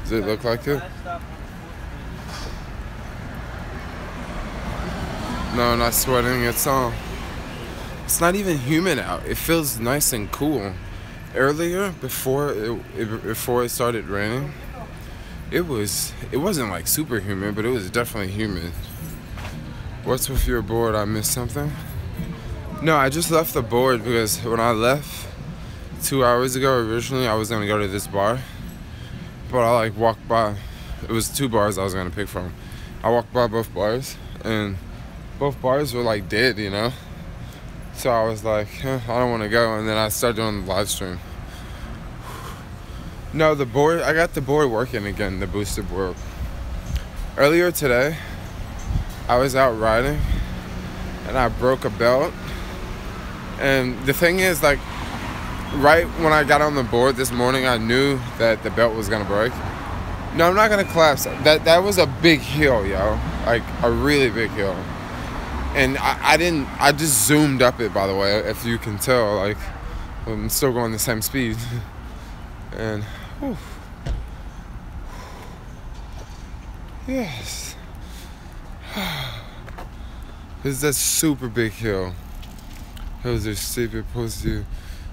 Speaker 1: Does it look like it? No, not sweating. It's not even humid out. It feels nice and cool. Earlier, before it started raining, it wasn't like super humid, but it was definitely humid. What's with your board? I missed something? No, I just left the board because when I left 2 hours ago, originally I was gonna go to this bar, but I like walked by. It was 2 bars I was gonna pick from. I walked by both bars, and both bars were like dead, you know? So I was like, I don't want to go, and then I started doing the live stream. No, I got the board working again, the boosted board. Earlier today, I was out riding, and I broke a belt. And the thing is, like, right when I got on the board this morning, I knew that the belt was gonna break. No, I'm not gonna collapse. That was a big hill, yo. Like, a really big hill. And I just zoomed up it, by the way, if you can tell. Like, I'm still going the same speed. And, whew. Yes. This is a super big hill. Hills are steep, it pulls you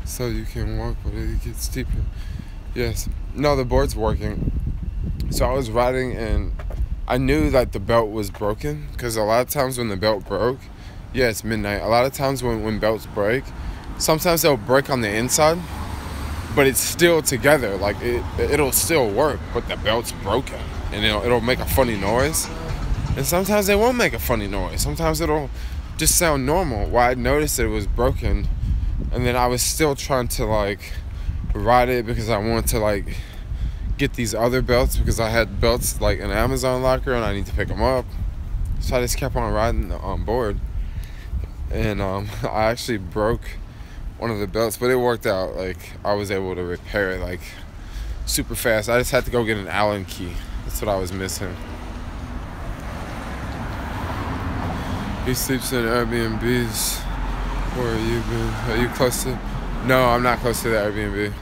Speaker 1: so you can walk, but it gets steeper. Yes. No, the board's working. So I was riding, and I knew that the belt was broken, because a lot of times when the belt broke, yeah, it's midnight. A lot of times when belts break, sometimes they'll break on the inside, but it's still together. Like, it'll still work, but the belt's broken, and it'll make a funny noise. And sometimes it won't make a funny noise. Sometimes it'll just sound normal. Well, I noticed that it was broken, and then I was still trying to, like, ride it because I wanted to, like, get these other belts, because I had belts, like, in an Amazon locker, and I need to pick them up. So I just kept on riding on board. And I actually broke one of the belts, but it worked out. Like, I was able to repair it, like, super fast. I just had to go get an Allen key. That's what I was missing. He sleeps in Airbnbs. Where have you been? Are you close to? No, I'm not close to the Airbnb.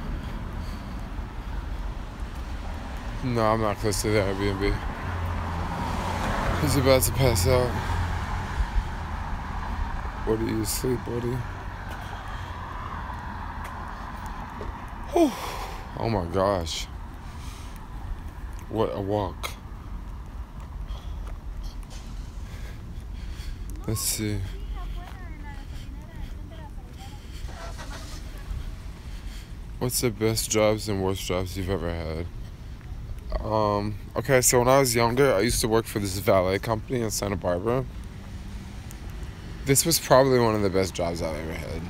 Speaker 1: No, I'm not close to the Airbnb. He's about to pass out. What are you asleep, buddy? Whew. Oh my gosh. What a walk. Let's see. What's the best jobs and worst jobs you've ever had? Okay, so when I was younger, I used to work for this valet company in Santa Barbara. This was probably one of the best jobs I've ever had.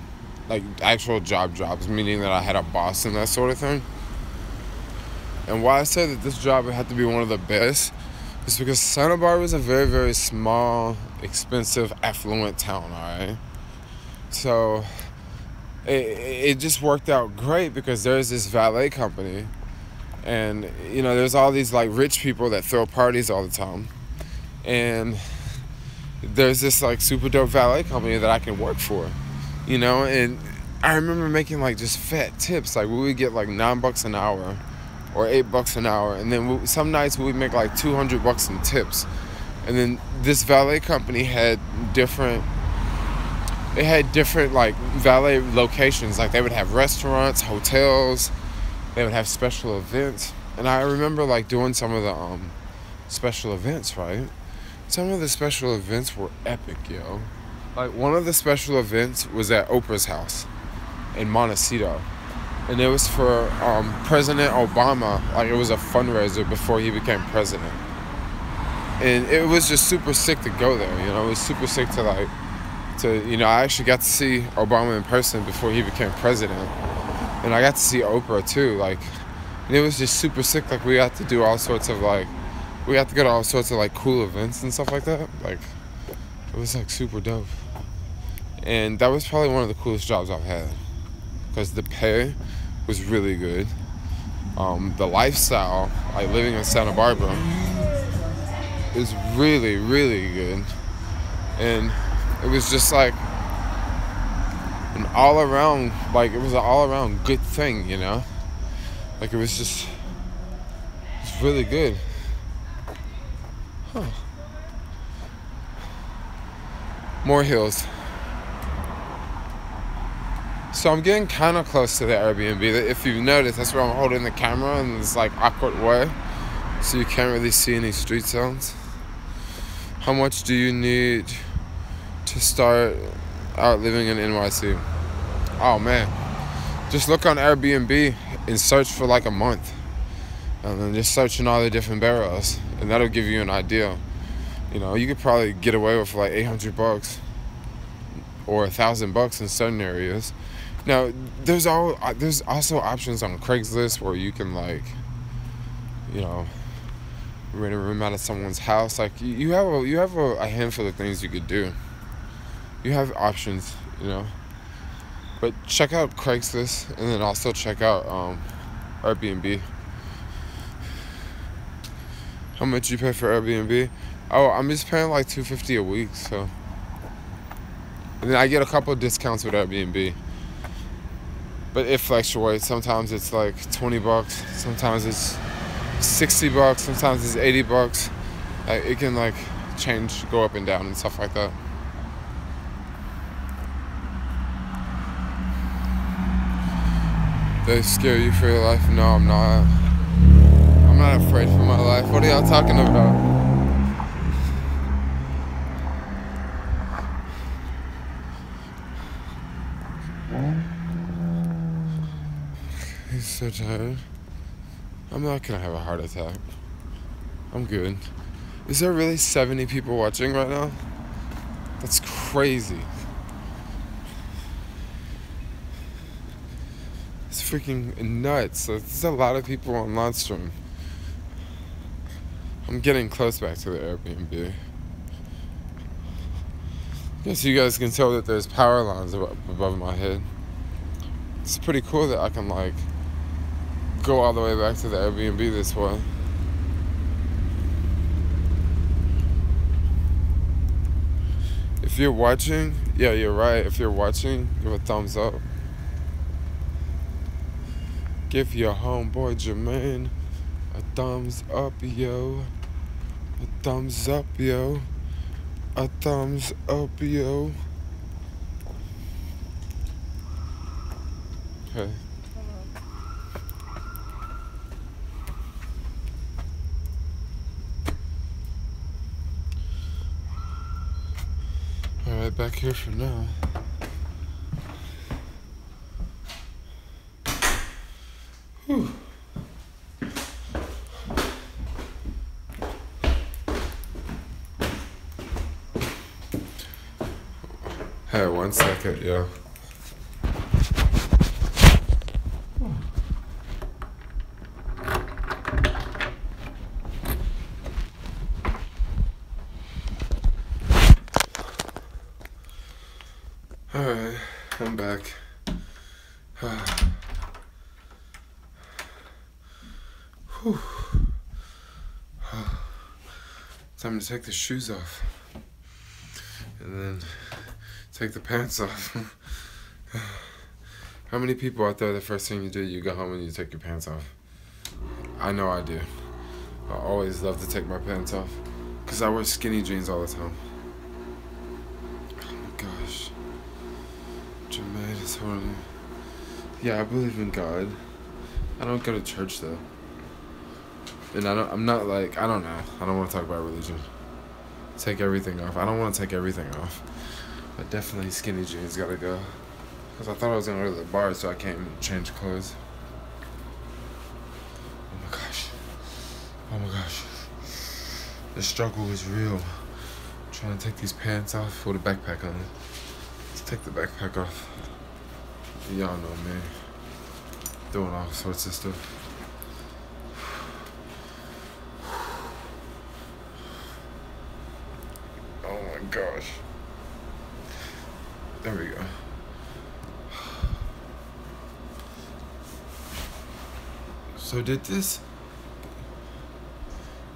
Speaker 1: Like, actual jobs, meaning that I had a boss and that sort of thing. And why I said that this job had to be one of the best is because Santa Barbara is a very, very small, expensive, affluent town, alright? So, it just worked out great because there's this valet company. And, you know, there's all these, like, rich people that throw parties all the time. And there's this, like, super dope valet company that I can work for, you know? And I remember making, like, just fat tips. Like, we would get, like, $9 an hour or $8 an hour. And then some nights we would make, like, $200 in tips. And then this valet company had different, like, valet locations. Like, they would have restaurants, hotels. They would have special events. And I remember, like, doing some of the special events, right? Some of the special events were epic, yo. Like, one of the special events was at Oprah's house in Montecito. And it was for President Obama. Like, it was a fundraiser before he became president. And it was just super sick to go there, you know? It was super sick to, like, you know, I actually got to see Obama in person before he became president. And I got to see Oprah too, like, and it was just super sick. Like, we got to do all sorts of, like, we got to go to all sorts of, like, cool events and stuff like that. Like, it was, like, super dope. And that was probably one of the coolest jobs I've had, because the pay was really good. The lifestyle, like, living in Santa Barbara, is really, really good. And it was just, like, an all-around, like, it was an all-around good thing, you know? Like, it was just, it's really good. Huh. More hills. So I'm getting kind of close to the Airbnb. If you've noticed, that's where I'm holding the camera in this like awkward way, so you can't really see any street sounds. How much do you need to start out living in NYC? Oh man, just look on Airbnb and search for like a month, and then just searching all the different boroughs, and that'll give you an idea. You know, you could probably get away with like $800 or $1,000 in certain areas. Now, there's also options on Craigslist where you can, like, you know, rent a room out of someone's house. Like, you have a handful of things you could do. You have options, you know. But check out Craigslist, and then also check out Airbnb. How much you pay for Airbnb? Oh, I'm just paying like $250 a week, so. And then I get a couple of discounts with Airbnb. But it fluctuates. Sometimes it's like $20. Sometimes it's $60. Sometimes it's $80. It can like change, go up and down and stuff like that. They scare you for your life? No, I'm not. I'm not afraid for my life. What are y'all talking about? He's so tired. I'm not gonna have a heart attack. I'm good. Is there really 70 people watching right now? That's crazy. It's freaking nuts. There's a lot of people on live stream. I'm getting close back to the Airbnb. Guess you guys can tell that there's power lines above my head. It's pretty cool that I can like go all the way back to the Airbnb this way. If you're watching, yeah, you're right. If you're watching, give a thumbs up. Give your homeboy Jermaine a thumbs up, yo. A thumbs up, yo. A thumbs up, yo. Okay. Alright, back here for now. Whew. Hey, 1 second, yo. Alright, I'm back. Whew. Time to take the shoes off. And then take the pants off. How many people out there, the first thing you do, you go home and you take your pants off? I know I do. I always love to take my pants off because I wear skinny jeans all the time. Oh my gosh. Jermaine is horny. Yeah, I believe in God. I don't go to church though. And I'm not like, I don't know. I don't want to talk about religion. Take everything off. I don't want to take everything off. But definitely skinny jeans gotta go. Because I thought I was going to go to the bar so I can't change clothes. Oh my gosh. Oh my gosh. The struggle is real. I'm trying to take these pants off with a backpack on it. Let's take the backpack off. Y'all know me. Doing all sorts of stuff. Oh my gosh. There we go. So did this?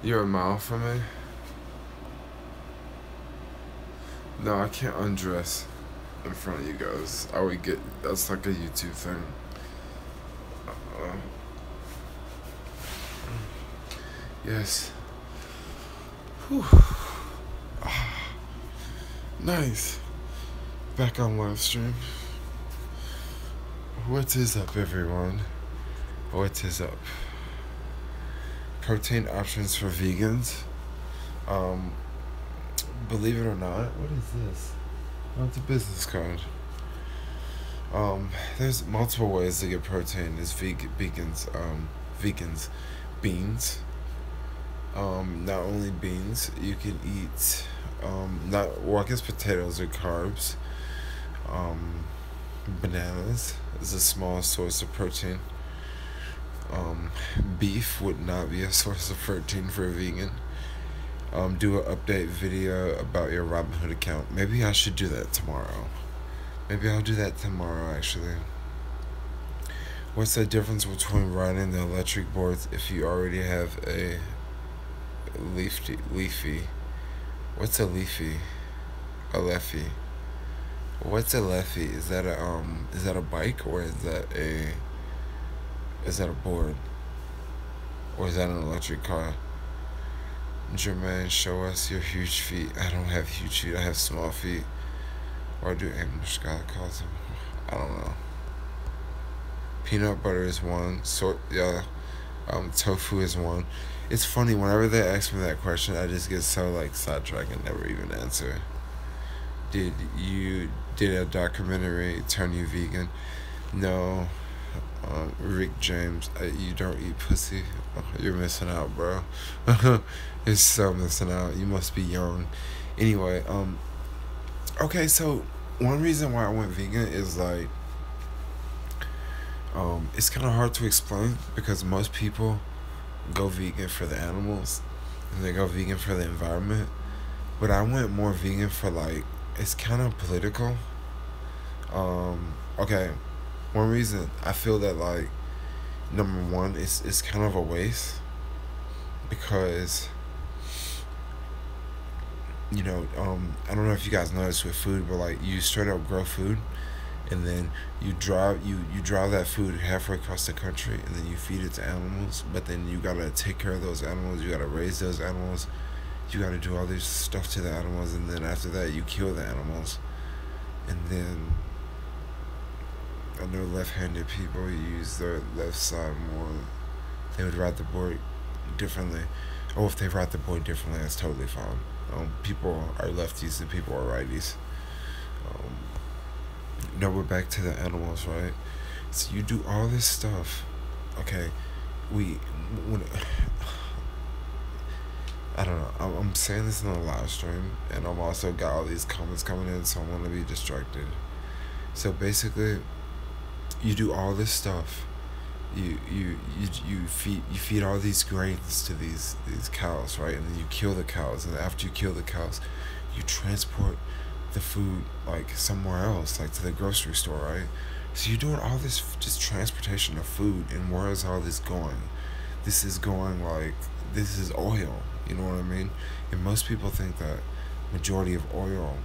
Speaker 1: You're a mile from me? No, I can't undress in front of you guys. I would get, that's like a YouTube thing. Yes. Whew. Nice. Back on live stream. What is up, everyone? What is up? Protein options for vegans. Believe it or not, what is this? Oh, it's a business card. There's multiple ways to get protein. There's vegans, beans. Not only beans, you can eat, I guess potatoes are carbs. Bananas is a small source of protein. Beef would not be a source of protein for a vegan. Do an update video about your Robinhood account. Maybe I should do that tomorrow. Maybe I'll do that tomorrow, actually. What's the difference between riding the electric boards if you already have a leafy? What's a leafy? A leffy? What's a leffy? Is that a bike, or is that a board? Or is that an electric car? Jermaine, show us your huge feet. I don't have huge feet, I have small feet. Or do Scott calls them? I don't know. Peanut butter is one. Tofu is one. It's funny, whenever they ask me that question, I just get so sidetracked and never even answer. Did a documentary turn you vegan? No. Rick James, you don't eat pussy. Oh, you're missing out, bro. You're so missing out. You must be young. Anyway, okay, so one reason why I went vegan is it's kind of hard to explain, because most people go vegan for the animals and they go vegan for the environment, but I went more vegan for it's kind of political. Okay, one reason I feel that number one, it's kind of a waste, because I don't know if you guys notice with food, but you straight up grow food, and then you drive that food halfway across the country, and then you feed it to animals, but then you gotta take care of those animals, you gotta raise those animals, you gotta do all this stuff to the animals, and then after that you kill the animals. And then I know left-handed people use their left side more. They would ride the board differently. Or if they ride the board differently, that's totally fine. People are lefties and people are righties. We're back to the animals, right? So you do all this stuff. Okay, I don't know. I'm saying this in a live stream, and I'm also got all these comments coming in, so I want to be distracted. So basically, you do all this stuff. You feed all these grains to these cows, right? And then you kill the cows, and after you kill the cows, you transport the food somewhere else, to the grocery store, right? So you're doing all this just transportation of food, and where is all this going? This is going this is oil, you know what I mean? And most people think that majority of oil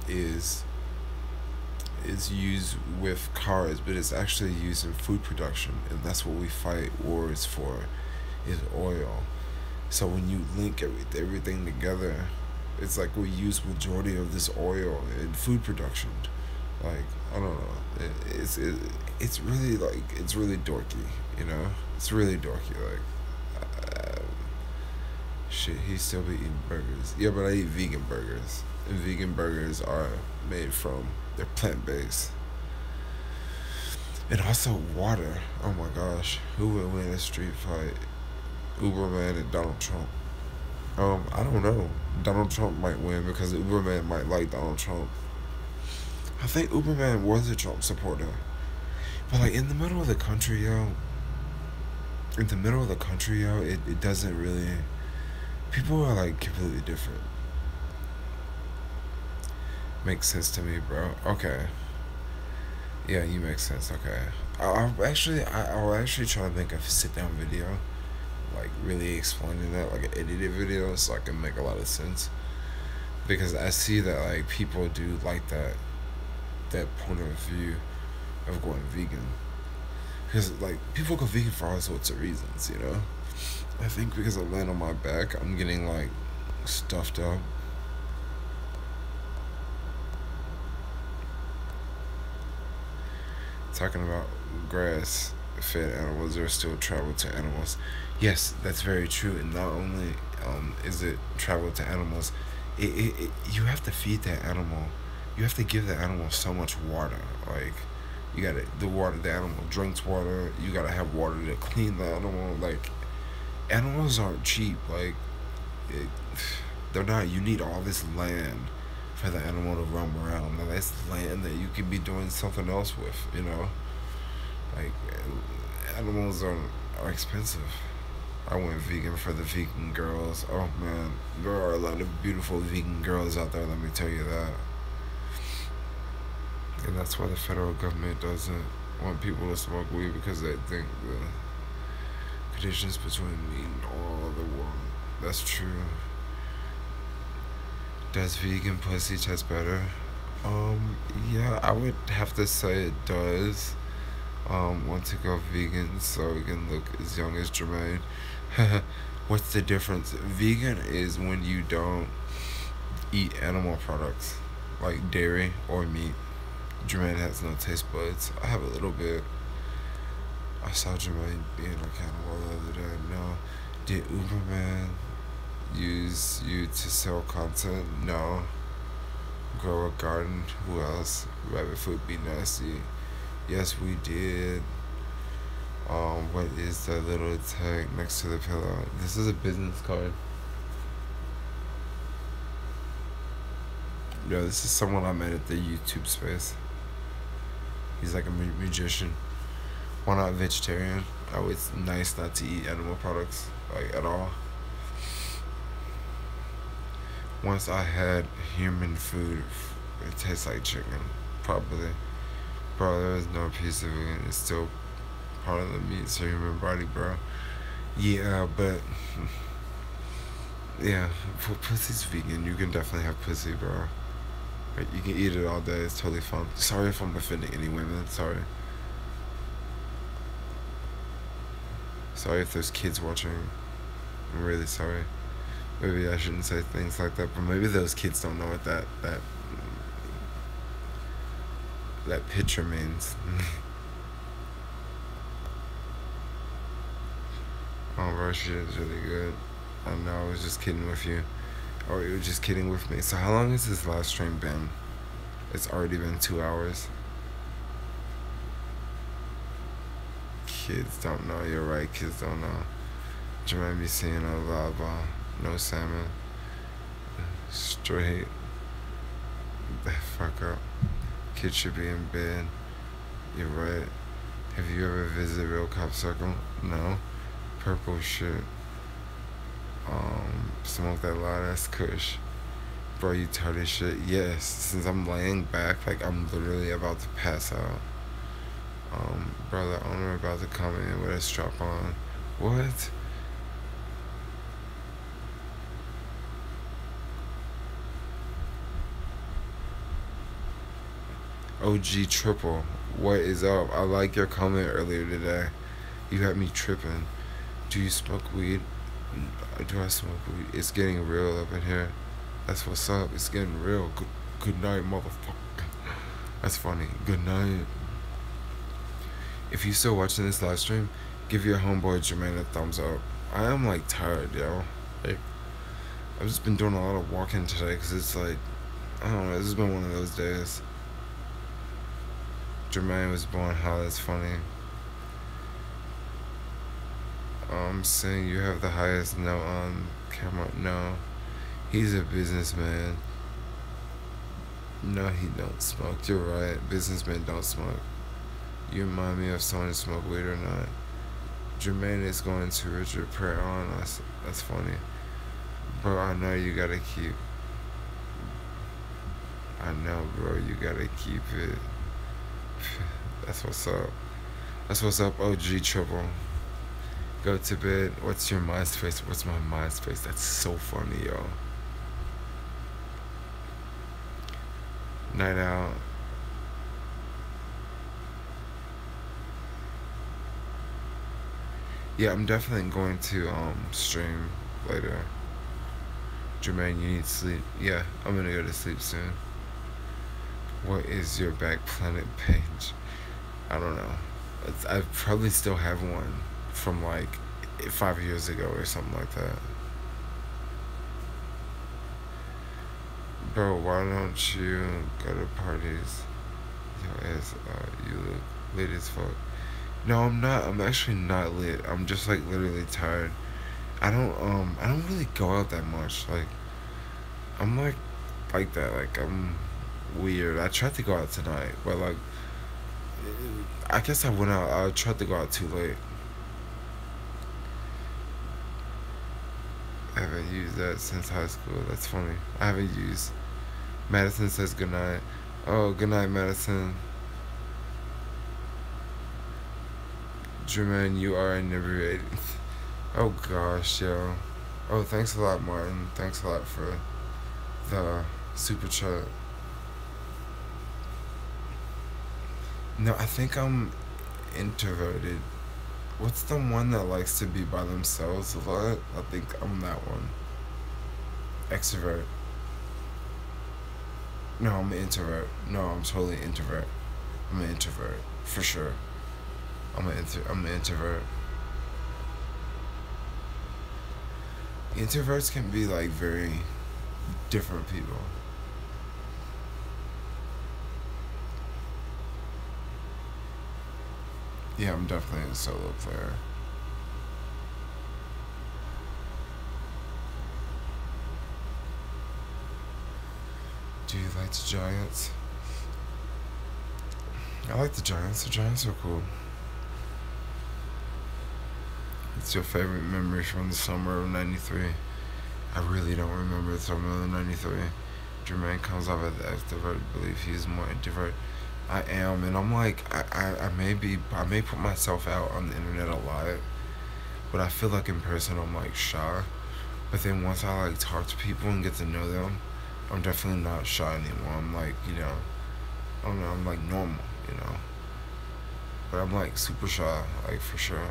Speaker 1: is used with cars, but it's actually used in food production, and that's what we fight wars for, is oil. So when you link everything together, it's we use majority of this oil in food production. I don't know. It's really it's really dorky, It's really dorky. Shit, he still be eating burgers. Yeah, but I eat vegan burgers, and vegan burgers are made from, they're plant-based. And also water. Oh my gosh, who would win a street fight? Uberman and Donald Trump. I don't know. Donald Trump might win because Uberman might like Donald Trump. I think Uberman was a Trump supporter. But in the middle of the country, yo, it doesn't really, people are completely different. Makes sense to me, bro. Okay. Yeah, you make sense. Okay. I'll actually try to make a sit-down video, really explaining that, an edited video, so I can make a lot of sense. Because I see that people do that point of view of going vegan. Because people go vegan for all sorts of reasons, I think because I land on my back, I'm getting stuffed up. talking about grass-fed animals or still travel to animals. Yes, that's very true. And not only is it travel to animals, you have to feed that animal. You have to give the animal so much water. Like, you gotta the animal drinks water. You gotta have water to clean the animal. Like, animals aren't cheap. Like, they're not. You need all this land for the animal to roam around. And that's land that you could be doing something else with. You know, like, animals are expensive. I went vegan for the vegan girls. Oh man, there are a lot of beautiful vegan girls out there, let me tell you that. And that's why the federal government doesn't want people to smoke weed, because they think the conditions between meat and all the world. That's true. Does vegan pussy taste better? Yeah, I would have to say it does. Want to go vegan so we can look as young as Jermaine. What's the difference? Vegan is when you don't eat animal products like dairy or meat. Jermaine has no taste buds. I have a little bit. I saw Jermaine being a cannibal the other day. No. Did Uberman use you to sell content? No. Grow a garden? Who else? Rabbit food be nasty. Yes, we did. What is that little tag next to the pillow? This is a business card. Yo, this is someone I met at the YouTube space. He's like a magician. Why not vegetarian? Oh, it's nice not to eat animal products, like, at all. Once I had human food, it tastes like chicken, probably. Bro, there is no piece of it. It's still part of the meat, so human body, bro. Yeah, but yeah, for pussy's vegan, you can definitely have pussy, bro. Like, you can eat it all day. It's totally fun. Sorry if I'm offending any women. Sorry. Sorry if there's kids watching. I'm really sorry. Maybe I shouldn't say things like that, but maybe those kids don't know what that picture means. Oh, bro, shit is really good. I know, I was just kidding with you. Or you were just kidding with me. So how long has this live stream been? It's already been 2 hours. Kids don't know. You're right, kids don't know. Jermaine be seeing a lot of no salmon. Straight. The fuck up. Kids should be in bed. You're right. Have you ever visited Real Cop Circle? No. Purple shit. Smoke that loud ass kush. Bro, you tired as shit? Yes. Since I'm laying back, like, I'm literally about to pass out. Bro, the owner about to come in with a strap on. What? OG Triple, what is up? I like your comment earlier today. You had me tripping. Do you smoke weed? Do I smoke weed? It's getting real up in here. That's what's up. It's getting real. Good night, motherfucker. That's funny. Good night. If you're still watching this live stream, give your homeboy Jermaine a thumbs up. I am, like, tired, yo. Like, I've just been doing a lot of walking today because it's like, I don't know, this has been one of those days. Jermaine was born how that's funny. Saying you have the highest note on camera. No. He's a businessman. No, he don't smoke. You're right. Businessmen don't smoke. You remind me of someone who smoke weed or not. Jermaine is going to Richard Prayer on us. That's funny. Bro, I know you gotta keep. I know, bro. You gotta keep it. That's what's up. That's what's up, OG Triple. Go to bed. What's your MySpace? What's my MySpace? That's so funny, yo. Night out. Yeah, I'm definitely going to stream later. Jermaine, you need sleep. Yeah, I'm gonna go to sleep soon. What is your back planet page? I don't know. I probably still have one from like 5 years ago or something like that. Bro, why don't you go to parties? Yo, as you look lit as fuck. No, I'm not. I'm actually not lit. I'm just like literally tired. I don't really go out that much. Like, I'm like that. Like, I'm weird. I tried to go out tonight, but like, I guess I went out. I tried to go out too late. I haven't used that since high school. That's funny. I haven't used. Madison says goodnight. Oh, goodnight, Madison. Jermaine, you are inebriated. Oh gosh, yo. Oh, thanks a lot, Martin. Thanks a lot for the super chat. No, I think I'm introverted. What's the one that likes to be by themselves a lot? I think I'm that one. Extrovert. No, I'm an introvert. No, I'm totally introvert. I'm an introvert, for sure. I'm an introvert. Introverts can be like very different people. Yeah, I'm definitely a solo player. Do you like the Giants? I like the Giants. The Giants are cool. What's your favorite memory from the summer of '93? I really don't remember the summer of '93. Jermaine comes off as the extrovert. Believe he's more introvert. I am, and I'm like, I may put myself out on the internet a lot, but I feel like in person I'm like shy. But then once I like talk to people and get to know them, I'm definitely not shy anymore. I'm like, I don't know, I'm like normal, But I'm like super shy, like for sure.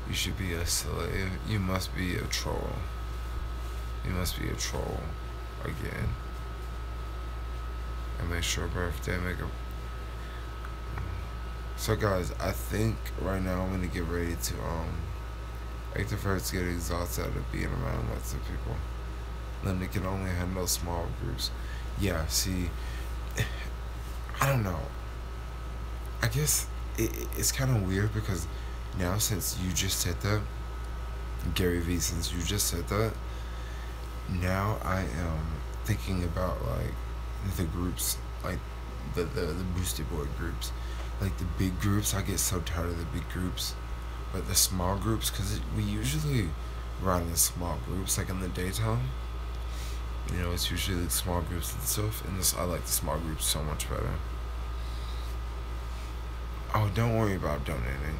Speaker 1: You should be a slave. You must be a troll. You must be a troll again. And make sure birthday make a. So guys, I think right now I'm gonna get ready to extroverts get exhausted out of being around lots of people. Then they can only handle small groups. Yeah, see, I don't know. I guess it's kind of weird because now since you just said that, Gary Vee, since you just said that, now I am thinking about like the groups, like the boosted boy groups, like the big groups. I get so tired of the big groups, but the small groups, because we usually ride in small groups, like in the daytime. It's usually like small groups and stuff, and I like the small groups so much better. Oh, don't worry about donating.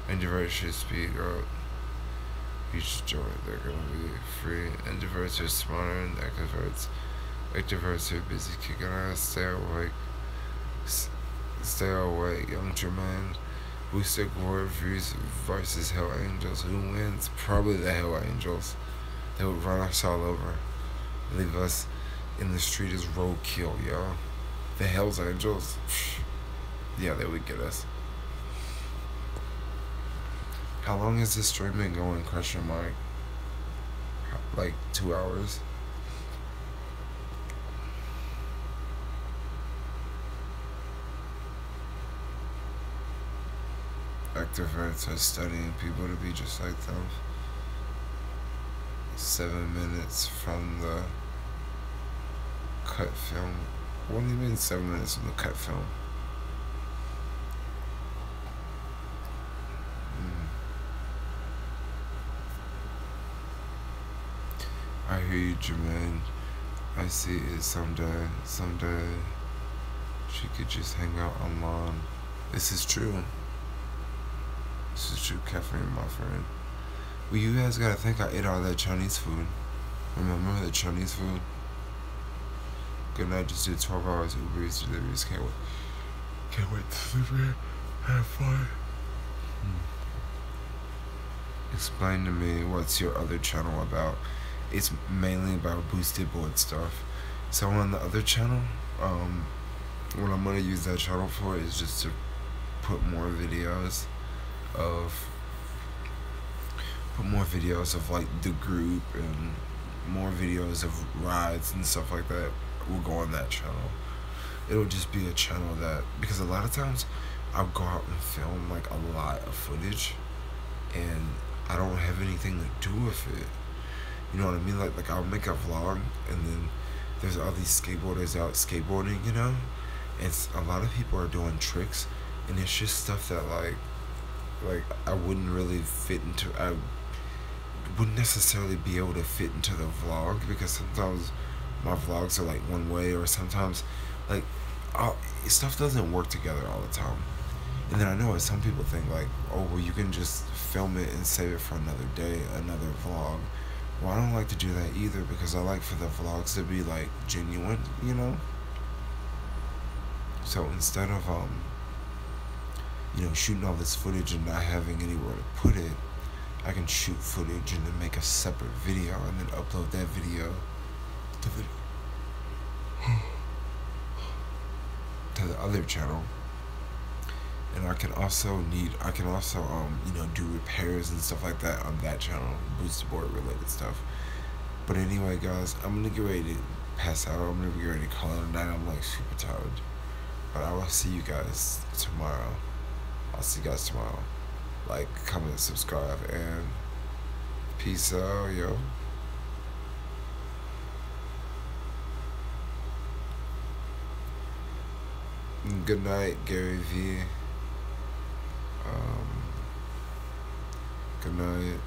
Speaker 1: Introverts should speak up. You should join. They're gonna be free. Introverts are smarter than extroverts. Extroverts are busy kicking ass. Stay awake. Stay awake, young Jermaine. Boosted Glory versus Hell Angels. Who wins? Probably the Hell Angels. They would run us all over. Leave us in the street as roadkill, yo. The Hell's Angels. Yeah, they would get us. How long is this stream been going? Question mark. Like 2 hours. Extroverts are studying people to be just like them. 7 minutes from the cut film. What do you mean 7 minutes from the cut film? I hear you, Jermaine. I see it someday. Someday she could just hang out on lawn. This is true. This is true, Catherine, my friend. Well, you guys gotta think I ate all that Chinese food. Remember the Chinese food? Good night, just did 12 hours UberEats deliveries. Can't wait to sleep here. Have fun. Explain to me, what's your other channel about? It's mainly about boosted board stuff. So on the other channel, what I'm gonna use that channel for is just to put more videos of like the group, and more videos of rides and stuff like that will go on that channel. It'll just be a channel that, because a lot of times I'll go out and film like a lot of footage and I don't have anything to do with it. You know what I mean? Like I'll make a vlog and then there's all these skateboarders out skateboarding, you know? And a lot of people are doing tricks, and it's just stuff that like I wouldn't really fit into. I wouldn't necessarily be able to fit into the vlog, because sometimes my vlogs are like one way, or sometimes like stuff doesn't work together all the time. And then I know some people think like, oh well, you can just film it and save it for another day, another vlog. Well, I don't like to do that either, because I like for the vlogs to be like genuine, you know? So instead of shooting all this footage and not having anywhere to put it, I can shoot footage and then make a separate video and then upload that video to the other channel. And I can also do repairs and stuff like that on that channel, booster board related stuff. But anyway, guys, I'm gonna get ready to pass out. I'm gonna get ready to call it a night. I'm like super tired. But I will see you guys tomorrow. Like, comment, subscribe, and peace out, yo. Good night, Gary V. Good night.